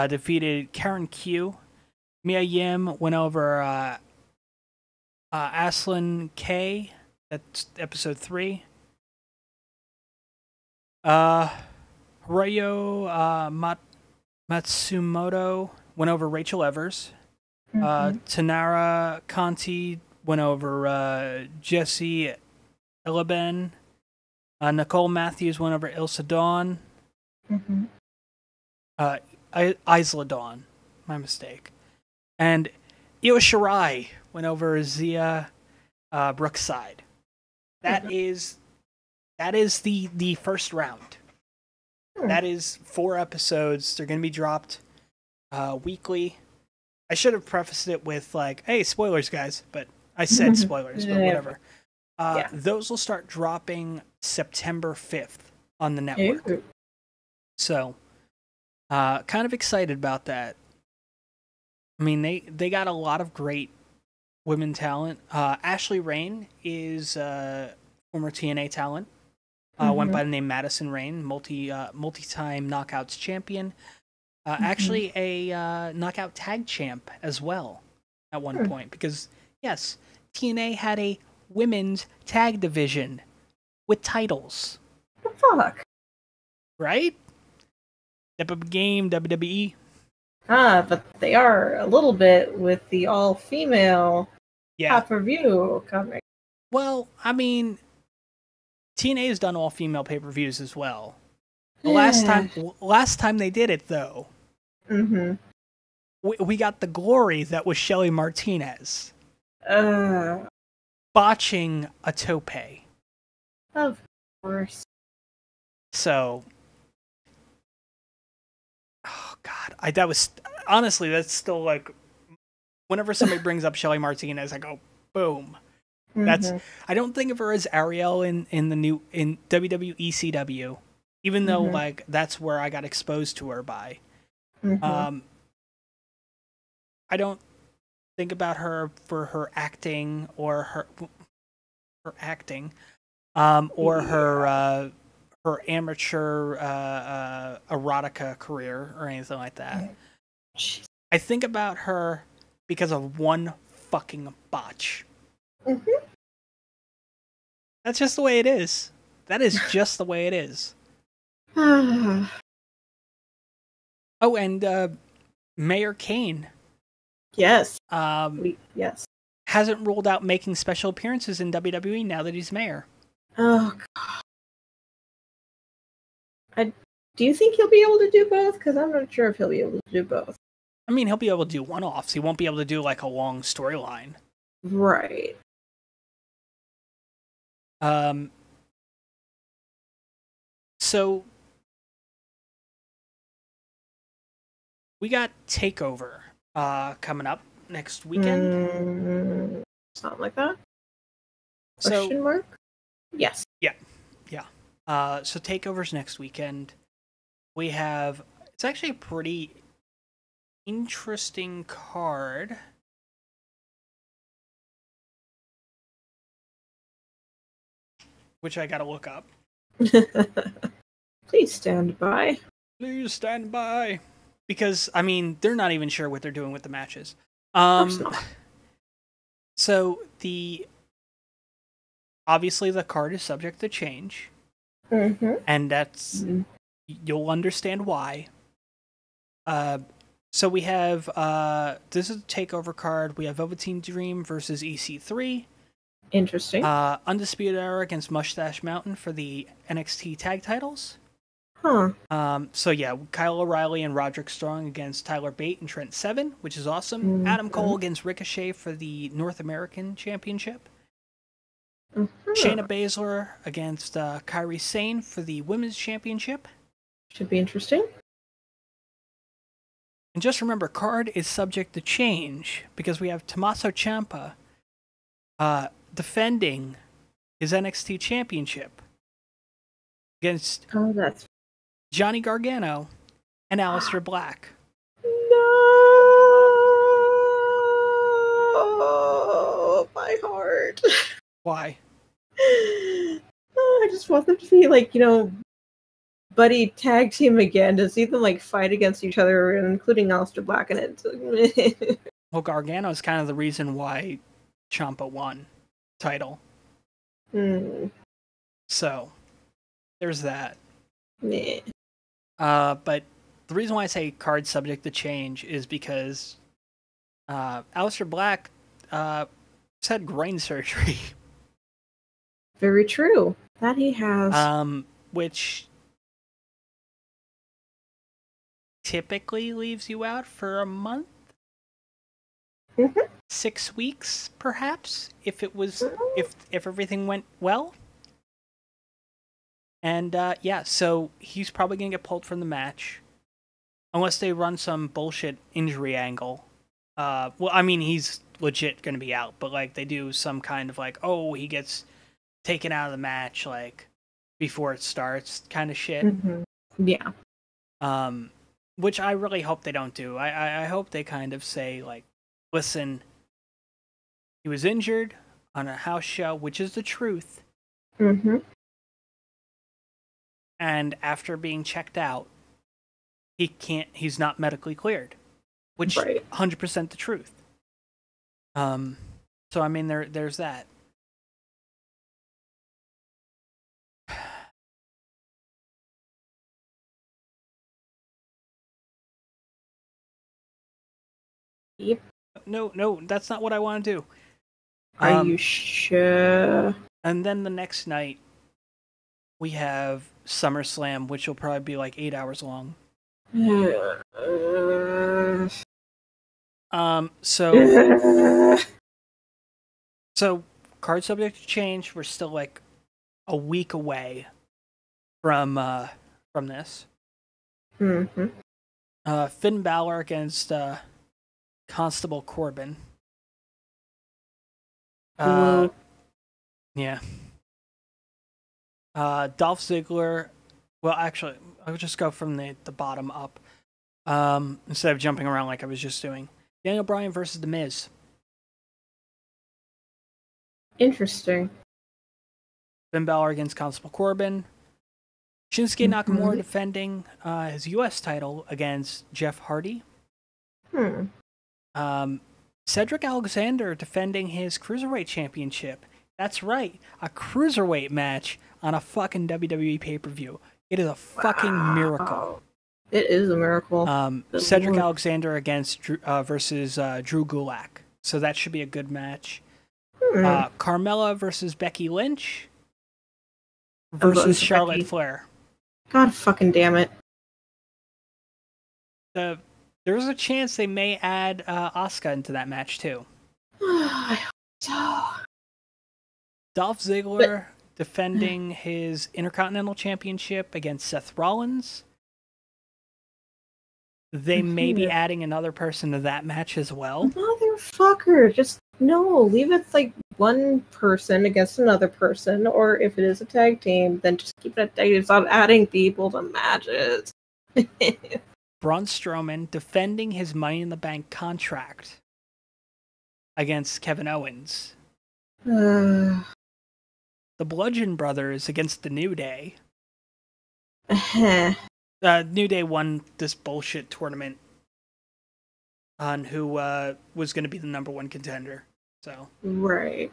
Defeated Karen Q. Mia Yim went over Aslan K. That's episode 3. Hiroyo Matsumoto went over Rachel Evers. Tanara Conti went over Jesse Elaben. Nicole Matthews went over Ilsa Dawn. Isla Dawn, my mistake. And Io Shirai went over Zia Brookside. That is the first round. That is 4 episodes. They're going to be dropped weekly. I should have prefaced it with like, hey, spoilers, guys, but I said spoilers, but whatever. Those will start dropping September 5th on the network. So, kind of excited about that. I mean, they got a lot of great women talent. Ashley Rain is former TNA talent. Went by the name Madison Rain, multi-time Knockouts champion. Actually a Knockout Tag champ as well at one point. Because, yes, TNA had a women's tag division with titles. What the fuck? Right? Step up game, WWE. But they are a little bit with the all-female pay-per-view coming. Well, I mean, TNA has done all-female pay-per-views as well. The last time they did it, though, we got the glory that was Shelly Martinez botching a tope. Of course. So, oh god, that was honestly, that's still like, whenever somebody brings up Shelly Martinez, I go, boom. That's I don't think of her as Ariel in WWE ECW, even though like that's where I got exposed to her by. I don't think about her for her acting or her acting, or her amateur erotica career or anything like that. I think about her because of one fucking botch. That's just the way it is. That is just the way it is. Oh, And Mayor Kane. yes. Yes. Hasn't ruled out making special appearances in WWE now that he's mayor. Oh, God. Do you think he'll be able to do both? Because I'm not sure if he'll be able to do both. I mean, he'll be able to do one-offs. He won't be able to do, like, a long storyline. Right. So we got TakeOver coming up next weekend. Something like that? Question mark? Yes. Yeah. So TakeOver's next weekend. We have... It's actually a pretty interesting card. Which I gotta look up. Please stand by. Please stand by. Because, I mean, they're not even sure what they're doing with the matches. So, obviously the card is subject to change. Mm-hmm. And that's... You'll understand why. So we have... this is a TakeOver card. We have Velveteen Dream versus EC3. Interesting. Undisputed Era against Mustache Mountain for the NXT tag titles. Huh. So yeah, Kyle O'Reilly and Roderick Strong against Tyler Bate and Trent Seven, which is awesome. Mm-hmm. Adam Cole against Ricochet for the North American Championship. Mm-hmm. Shayna Baszler against Kairi Sane for the Women's Championship. Should be interesting. And just remember, card is subject to change because we have Tommaso Ciampa defending his NXT Championship against Johnny Gargano and Aleister Black. No, my heart. Why? I just want them to be like, buddy tag team again, to see them like fight against each other, including Aleister Black in it. Well, Gargano is kind of the reason why Ciampa won title. So there's that. Yeah. But the reason why I say card subject to change is because Aleister Black had groin surgery. Very true. That he has. Which typically leaves you out for a month. Mm-hmm. 6 weeks, perhaps, if everything went well. And so he's probably gonna get pulled from the match, unless they run some bullshit injury angle. Well, I mean, he's legit gonna be out, but like they do some kind of like, oh, he gets taken out of the match like before it starts, kind of shit. Mm-hmm. Yeah. Which I really hope they don't do. I hope they kind of say like, listen, he was injured on a house show, which is the truth. Mm-hmm. And after being checked out, he's not medically cleared, which 100% the truth. So I mean, there's that. Yep. No, that's not what I want to do. Are you sure? And then the next night, we have SummerSlam, which will probably be like 8 hours long. So card subject to change. We're still like a week away from this. Mm-hmm. Finn Balor against Constable Corbin. Yeah. Dolph Ziggler. Well, actually, I'll just go from the bottom up. Instead of jumping around like I was just doing. Daniel Bryan versus The Miz. Interesting. Finn Balor against Constable Corbin. Shinsuke Nakamura defending his U.S. title against Jeff Hardy. Cedric Alexander defending his Cruiserweight Championship That's right. A cruiserweight match on a fucking WWE pay-per-view. It is a fucking miracle. It is a miracle. Cedric Alexander against versus Drew Gulak. So that should be a good match. Carmella versus Becky Lynch versus Charlotte Flair. God fucking damn it. There's a chance they may add Asuka into that match too. I hope so. Dolph Ziggler defending his Intercontinental Championship against Seth Rollins. They may be adding another person to that match as well. Motherfucker, just no, leave it like one person against another person, or if it is a tag team, then just keep it a tag team. Stop adding people to matches. Braun Strowman defending his Money in the Bank contract against Kevin Owens. The Bludgeon Brothers against the New Day. New Day won this bullshit tournament on who was going to be the number one contender. So right,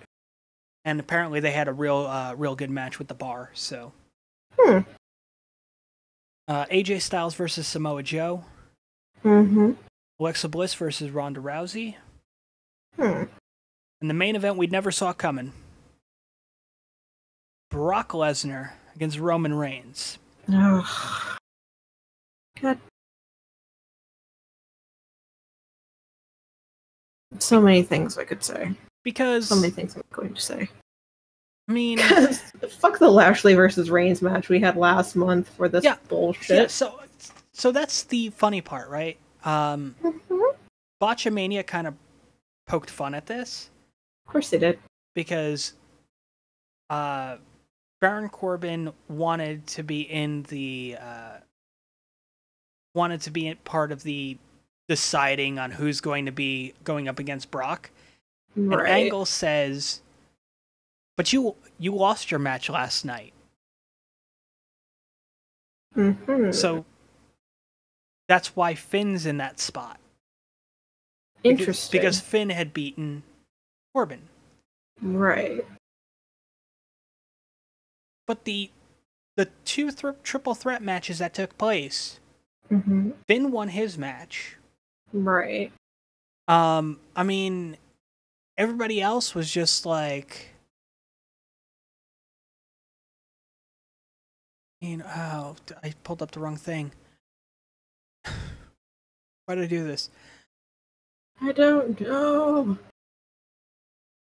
and apparently they had a real good match with the Bar. So AJ Styles versus Samoa Joe. Alexa Bliss versus Ronda Rousey. And the main event we never saw coming. Brock Lesnar against Roman Reigns. Oh. God. So many things I could say. Because so many things I'm going to say. I mean, fuck the Lashley versus Reigns match we had last month for this bullshit. Yeah, so that's the funny part, right? Botchamania kind of poked fun at this. Of course they did. Because Baron Corbin wanted to be in the part of the deciding on who's going to be going up against Brock. Right. And Angle says, "But you lost your match last night." So that's why Finn's in that spot. Interesting. Because Finn had beaten Corbin. Right. But the two triple threat matches that took place, Finn won his match. Right. I mean, everybody else was just like, oh, I pulled up the wrong thing. Why did I do this? I don't know.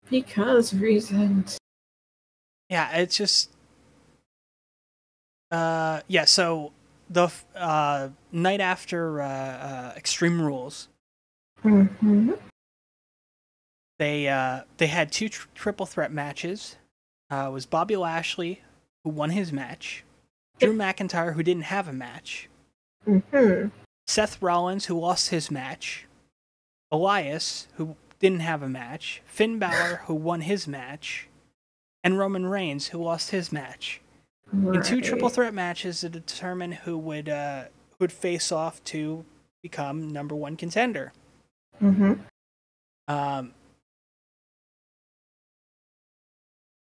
Because reasons. Yeah, it's just... so the night after Extreme Rules, they had two triple threat matches. It was Bobby Lashley, who won his match, Drew McIntyre, who didn't have a match, Seth Rollins, who lost his match, Elias, who didn't have a match, Finn Balor, who won his match, and Roman Reigns, who lost his match. Right. In two triple threat matches to determine who would face off to become number one contender.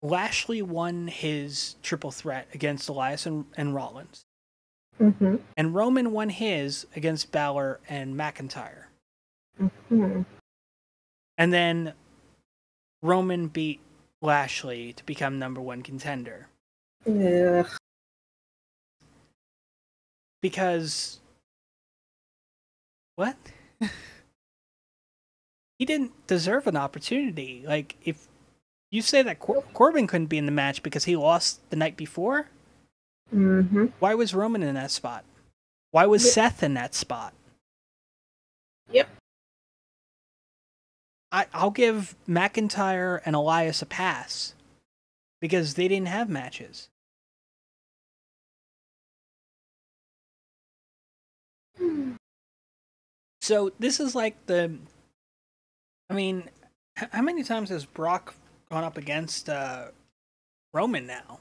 Lashley won his triple threat against Elias and Rollins. And Roman won his against Balor and McIntyre. And then Roman beat Lashley to become number one contender. Yeah. Because what? He didn't deserve an opportunity. Like, if you say that Corbin couldn't be in the match because he lost the night before, why was Roman in that spot? Why was Seth in that spot? Yep. I'll give McIntyre and Elias a pass because they didn't have matches. So this is like how many times has Brock gone up against Roman now?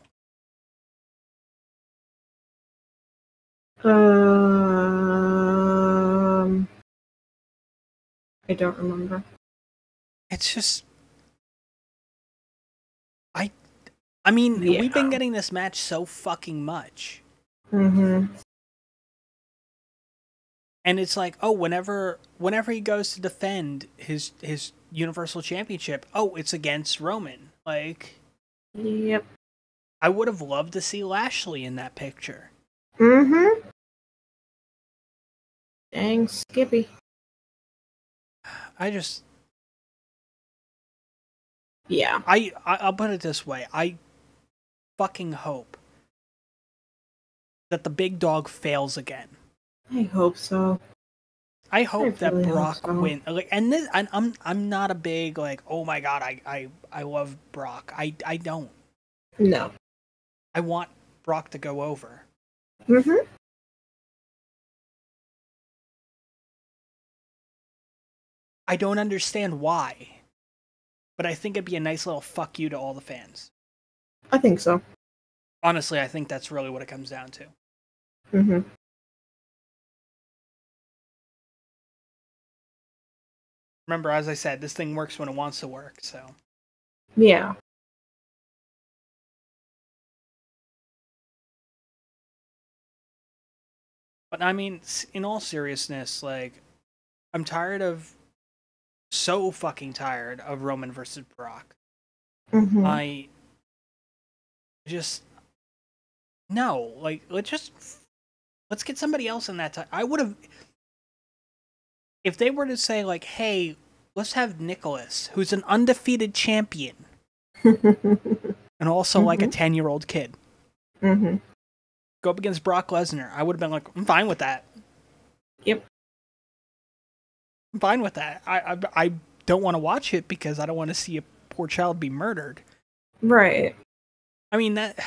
I don't remember. It's just, I I mean, we've been getting this match so fucking much. Mm-hmm. And it's like, oh, whenever he goes to defend his Universal Championship, oh, it's against Roman. Like, yep. I would have loved to see Lashley in that picture. Mm-hmm. Dang, Skippy. Yeah. I'll put it this way. I fucking hope that the big dog fails again. I hope so. I hope that really Brock hope so. win. Like, and this, I'm not a big like, oh my god, I love Brock. I don't. No. I want Brock to go over. Mm-hmm. I don't understand why, but I think it'd be a nice little fuck you to all the fans. I think so. Honestly, I think that's really what it comes down to. Mm-hmm. Remember, as I said, this thing works when it wants to work, so. Yeah. But I mean, in all seriousness, like, I'm so fucking tired of Roman versus Brock. Mm-hmm. I just, no, like, let's get somebody else in that time. I would have, if they were to say, like, hey, let's have Nicholas, who's an undefeated champion, and also like a 10-year-old kid, mm-hmm. go up against Brock Lesnar, I would have been like, I'm fine with that. Yep. I'm fine with that. I don't want to watch it because I don't want to see a poor child be murdered. Right. I mean, that...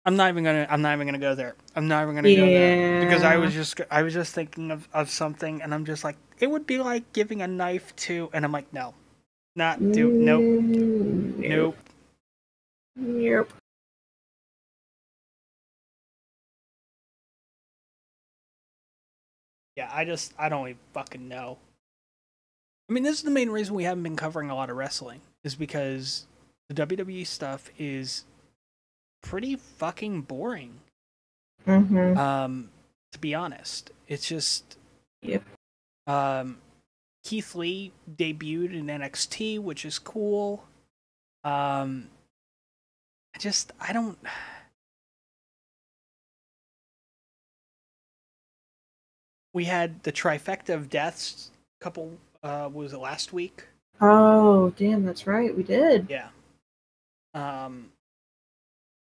I'm not even gonna go there. I'm not even gonna go there because I was just thinking of something, and I'm just like, it would be like giving a knife to, and I'm like, no, nope. Yep. Yeah, I don't even fucking know. I mean, this is the main reason we haven't been covering a lot of wrestling, is because the WWE stuff is pretty fucking boring. Mm-hmm. To be honest, it's just, yep. Keith Lee debuted in NXT, which is cool. I don't. We had the trifecta of deaths. Couple, was it last week? Oh, damn, that's right, we did. Yeah. I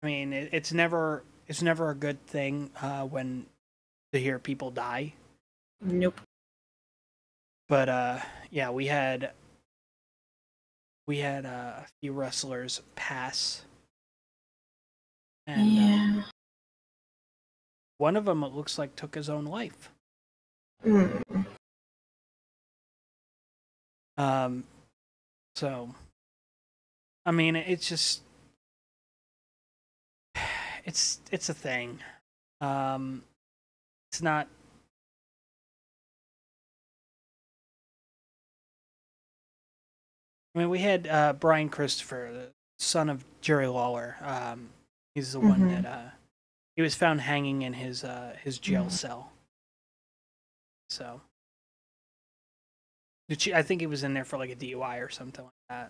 mean, it's never a good thing when to hear people die. Nope. But yeah, we had a few wrestlers pass, and yeah. One of them, it looks like, took his own life. Mm. So, I mean, it's just, it's a thing. It's not. I mean, we had Brian Christopher, the son of Jerry Lawler. He's the one that he was found hanging in his jail cell. So, I think he was in there for like a DUI or something like that.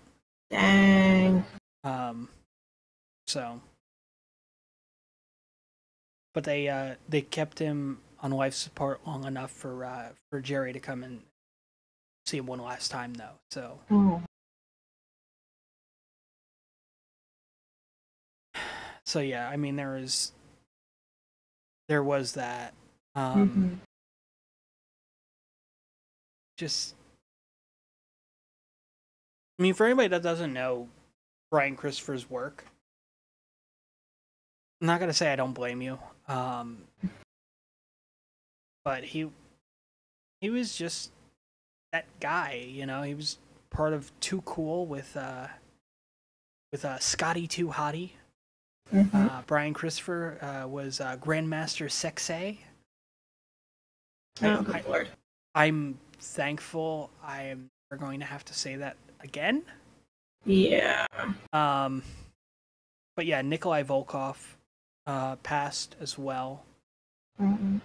Dang. So, but they kept him on life support long enough for Jerry to come and see him one last time, though. So. Oh. So yeah, I mean there was that. Just, I mean, for anybody that doesn't know Brian Christopher's work, I'm not gonna say I don't blame you, but he was just that guy, you know. He was part of Too Cool with Scotty Too Hottie. Brian Christopher was Grandmaster Sexay. Oh, good Lord. I'm thankful I am never going to have to say that again. Yeah. But yeah, Nikolai Volkov passed as well. Mm-hmm.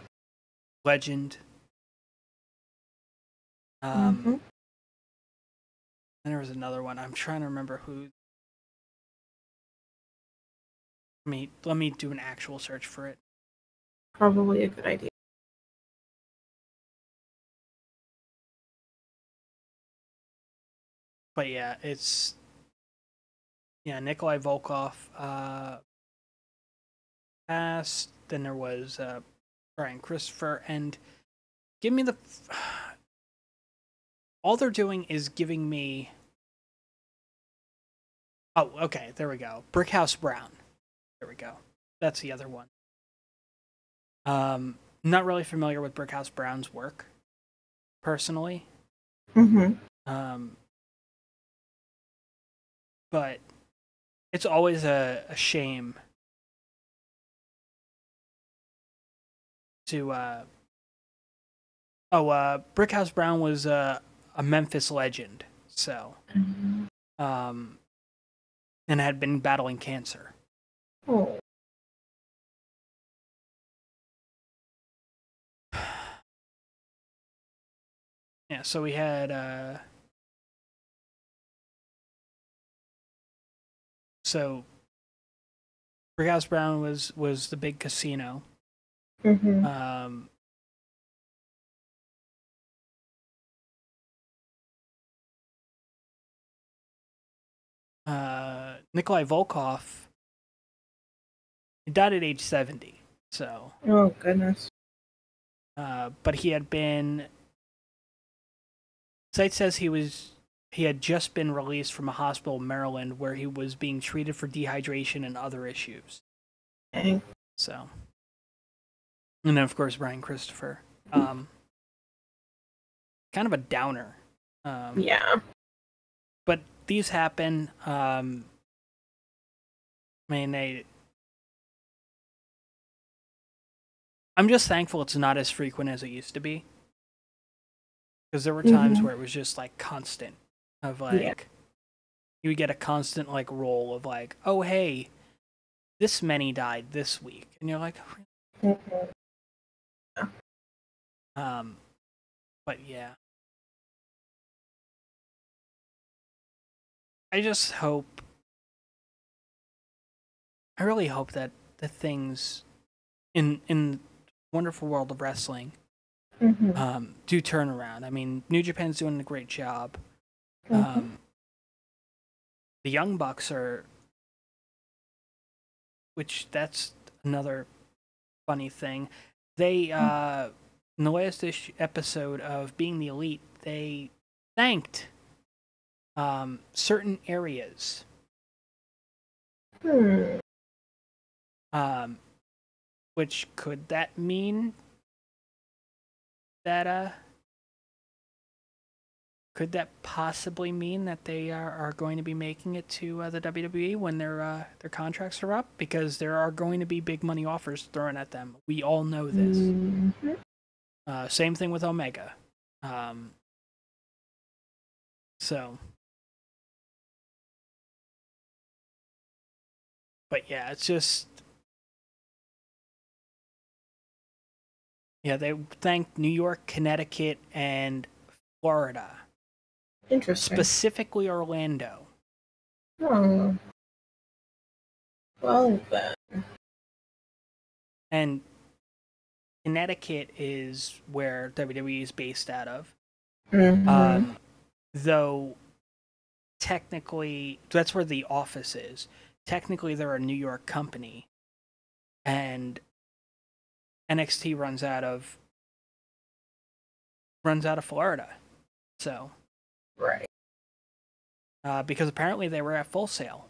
Legend. And there was another one. I'm trying to remember who. Let me do an actual search for it. Probably a good idea. But yeah, it's Nikolai Volkov passed. Then there was Brian Christopher, and give me the. All they're doing is giving me. Oh, okay, there we go. Brickhouse Brown. There we go. That's the other one. Not really familiar with Brickhouse Brown's work, personally. But it's always a shame to Brickhouse Brown was a Memphis legend, so and had been battling cancer. Oh. Yeah, so we had so Brickhouse Brown was the big casino. Nikolai Volkov, he died at age 70. So. Oh goodness. But he had been. Site says he had just been released from a hospital in Maryland where he was being treated for dehydration and other issues. Dang. So. And then of course Brian Christopher. Kind of a downer. Yeah. But these happen. I'm just thankful it's not as frequent as it used to be. Because there were times where it was just like constant. Of like, you would get a constant like roll of like, oh hey, this many died this week. And you're like, but yeah. I really hope that the things in the wonderful world of wrestling do turn around. I mean, New Japan's doing a great job. The Young Bucks are, which that's another funny thing. They in the latest episode of Being the Elite, they thanked certain areas. Which could that mean that could that possibly mean that they are going to be making it to the WWE when their contracts are up? Because there are going to be big money offers thrown at them. We all know this. Same thing with Omega. So, but yeah, it's just. Yeah, they thanked New York, Connecticut, and Florida. Interesting. Specifically Orlando. Oh. Well then. And Connecticut is where WWE is based out of. Though, technically, that's where the office is. Technically, they're a New York company. And NXT runs out of Florida. So. Right. Because apparently they were at Full Sail.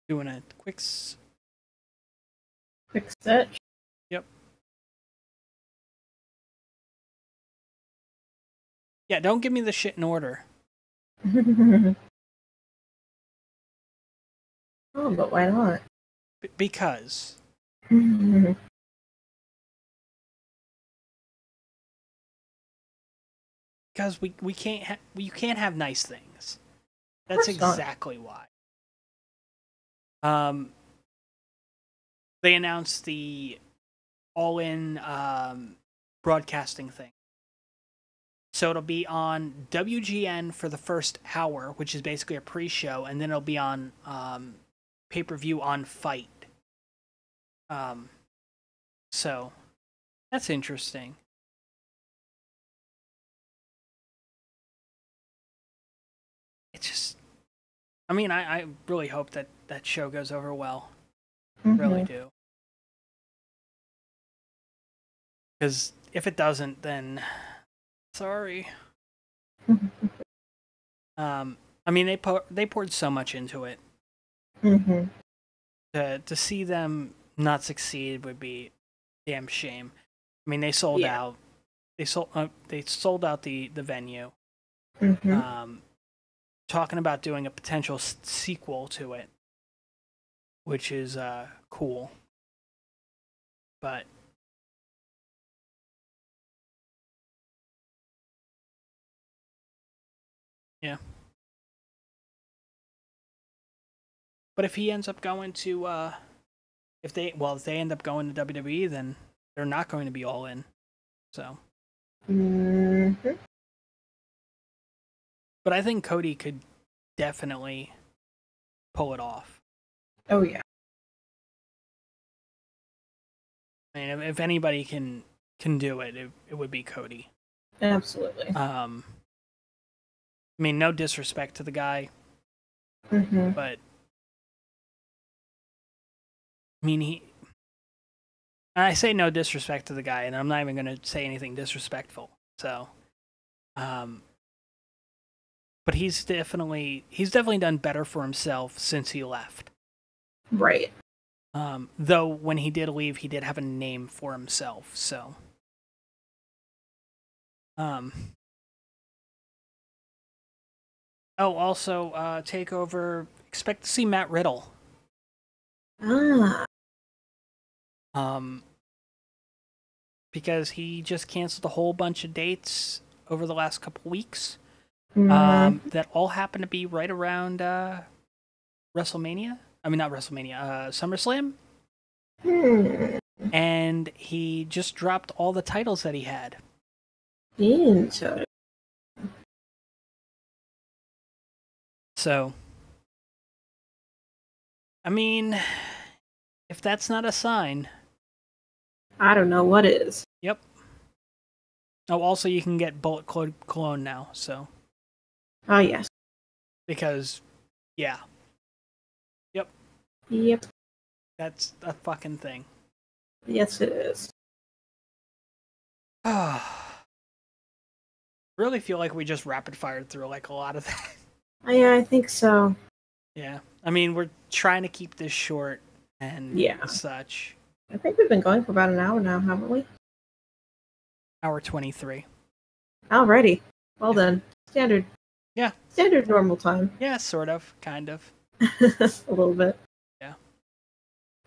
Doing a quick search. Yep. Yeah, don't give me the shit in order. Oh, but why not? Because Mhm. Because we can't you can't have nice things. Of That's course not. exactly why. They announced the all-in broadcasting thing. So it'll be on WGN for the first hour, which is basically a pre-show, and then it'll be on pay-per-view on Fight. So that's interesting. It's just, I mean, I really hope that that show goes over well. Really do. Because if it doesn't, then sorry. I mean, they poured so much into it. To see them not succeed would be a damn shame. I mean, they sold out. They sold out the venue. Talking about doing a potential sequel to it, which is cool. But yeah. But if he ends up going to if they end up going to WWE, then they're not going to be all in. So But I think Cody could definitely pull it off. Oh yeah. I mean, if anybody can do it, it would be Cody. Absolutely. I mean, no disrespect to the guy, but I mean, I say no disrespect to the guy, and I'm not even going to say anything disrespectful. So, but he's definitely done better for himself since he left. Right. Though when he did leave, he did have a name for himself. So, oh, also, Takeover. Expect to see Matt Riddle. Because he just canceled a whole bunch of dates over the last couple weeks. That all happen to be right around WrestleMania. I mean, not WrestleMania. SummerSlam. And he just dropped all the titles that he had. Interesting. So, I mean, if that's not a sign, I don't know what is. Yep. Oh, also you can get Bullet Cologne now, so. Oh yes. Because, yeah. Yep. Yep. That's a fucking thing. Yes, it is. Really feel like we just rapid fired through like a lot of that. Yeah, I think so. Yeah. I mean, we're trying to keep this short and such. I think we've been going for about an hour now, haven't we? Hour 23. Alrighty. Well then. Standard. Yeah. Standard normal time. Yeah, sort of. Kind of. A little bit. Yeah.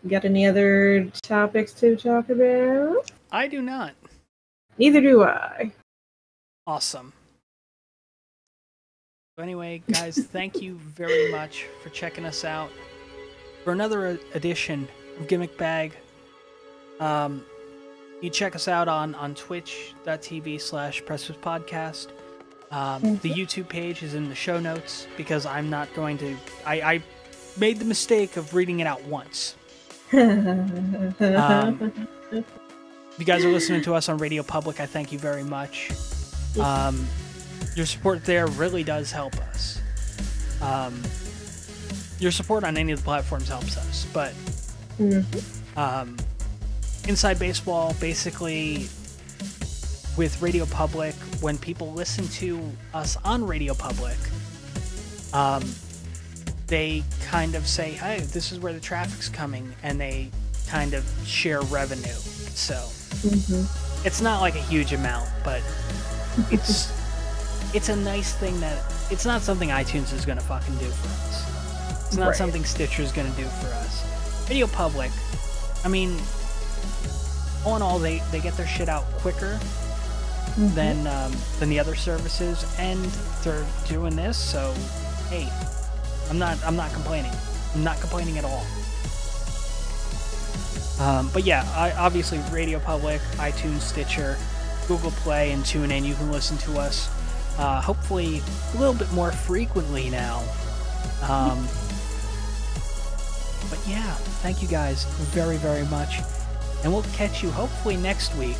Got any other topics to talk about? I do not. Neither do I. Awesome. So anyway, guys, thank you very much for checking us out for another edition of Gimmick Bag. You check us out on twitch.tv/PressFitPodcast. The YouTube page is in the show notes because I'm not going to... I made the mistake of reading it out once. If you guys are listening to us on Radio Public, I thank you very much. Your support there really does help us. Your support on any of the platforms helps us, but Inside Baseball, basically, with Radio Public, when people listen to us on Radio Public, they kind of say, hey, this is where the traffic's coming, and they kind of share revenue. So it's not like a huge amount, but it's a nice thing that it's not something iTunes is going to fucking do for us. It's not something Stitcher's going to do for us. Radio Public I mean, all in all, they get their shit out quicker than the other services, and they're doing this. So, hey, I'm not complaining. I'm not complaining at all. But yeah, obviously Radio Public, iTunes, Stitcher, Google Play, and TuneIn. You can listen to us. Hopefully a little bit more frequently now. But yeah, thank you guys very, very much. And we'll catch you hopefully next week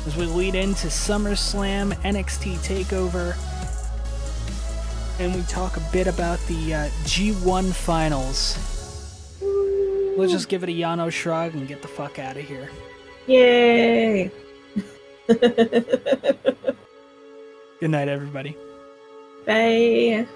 as we lead into SummerSlam, NXT TakeOver, and we talk a bit about the G1 finals. We'll just give it a Yano shrug and get the fuck out of here. Yay! Good night, everybody. Bye.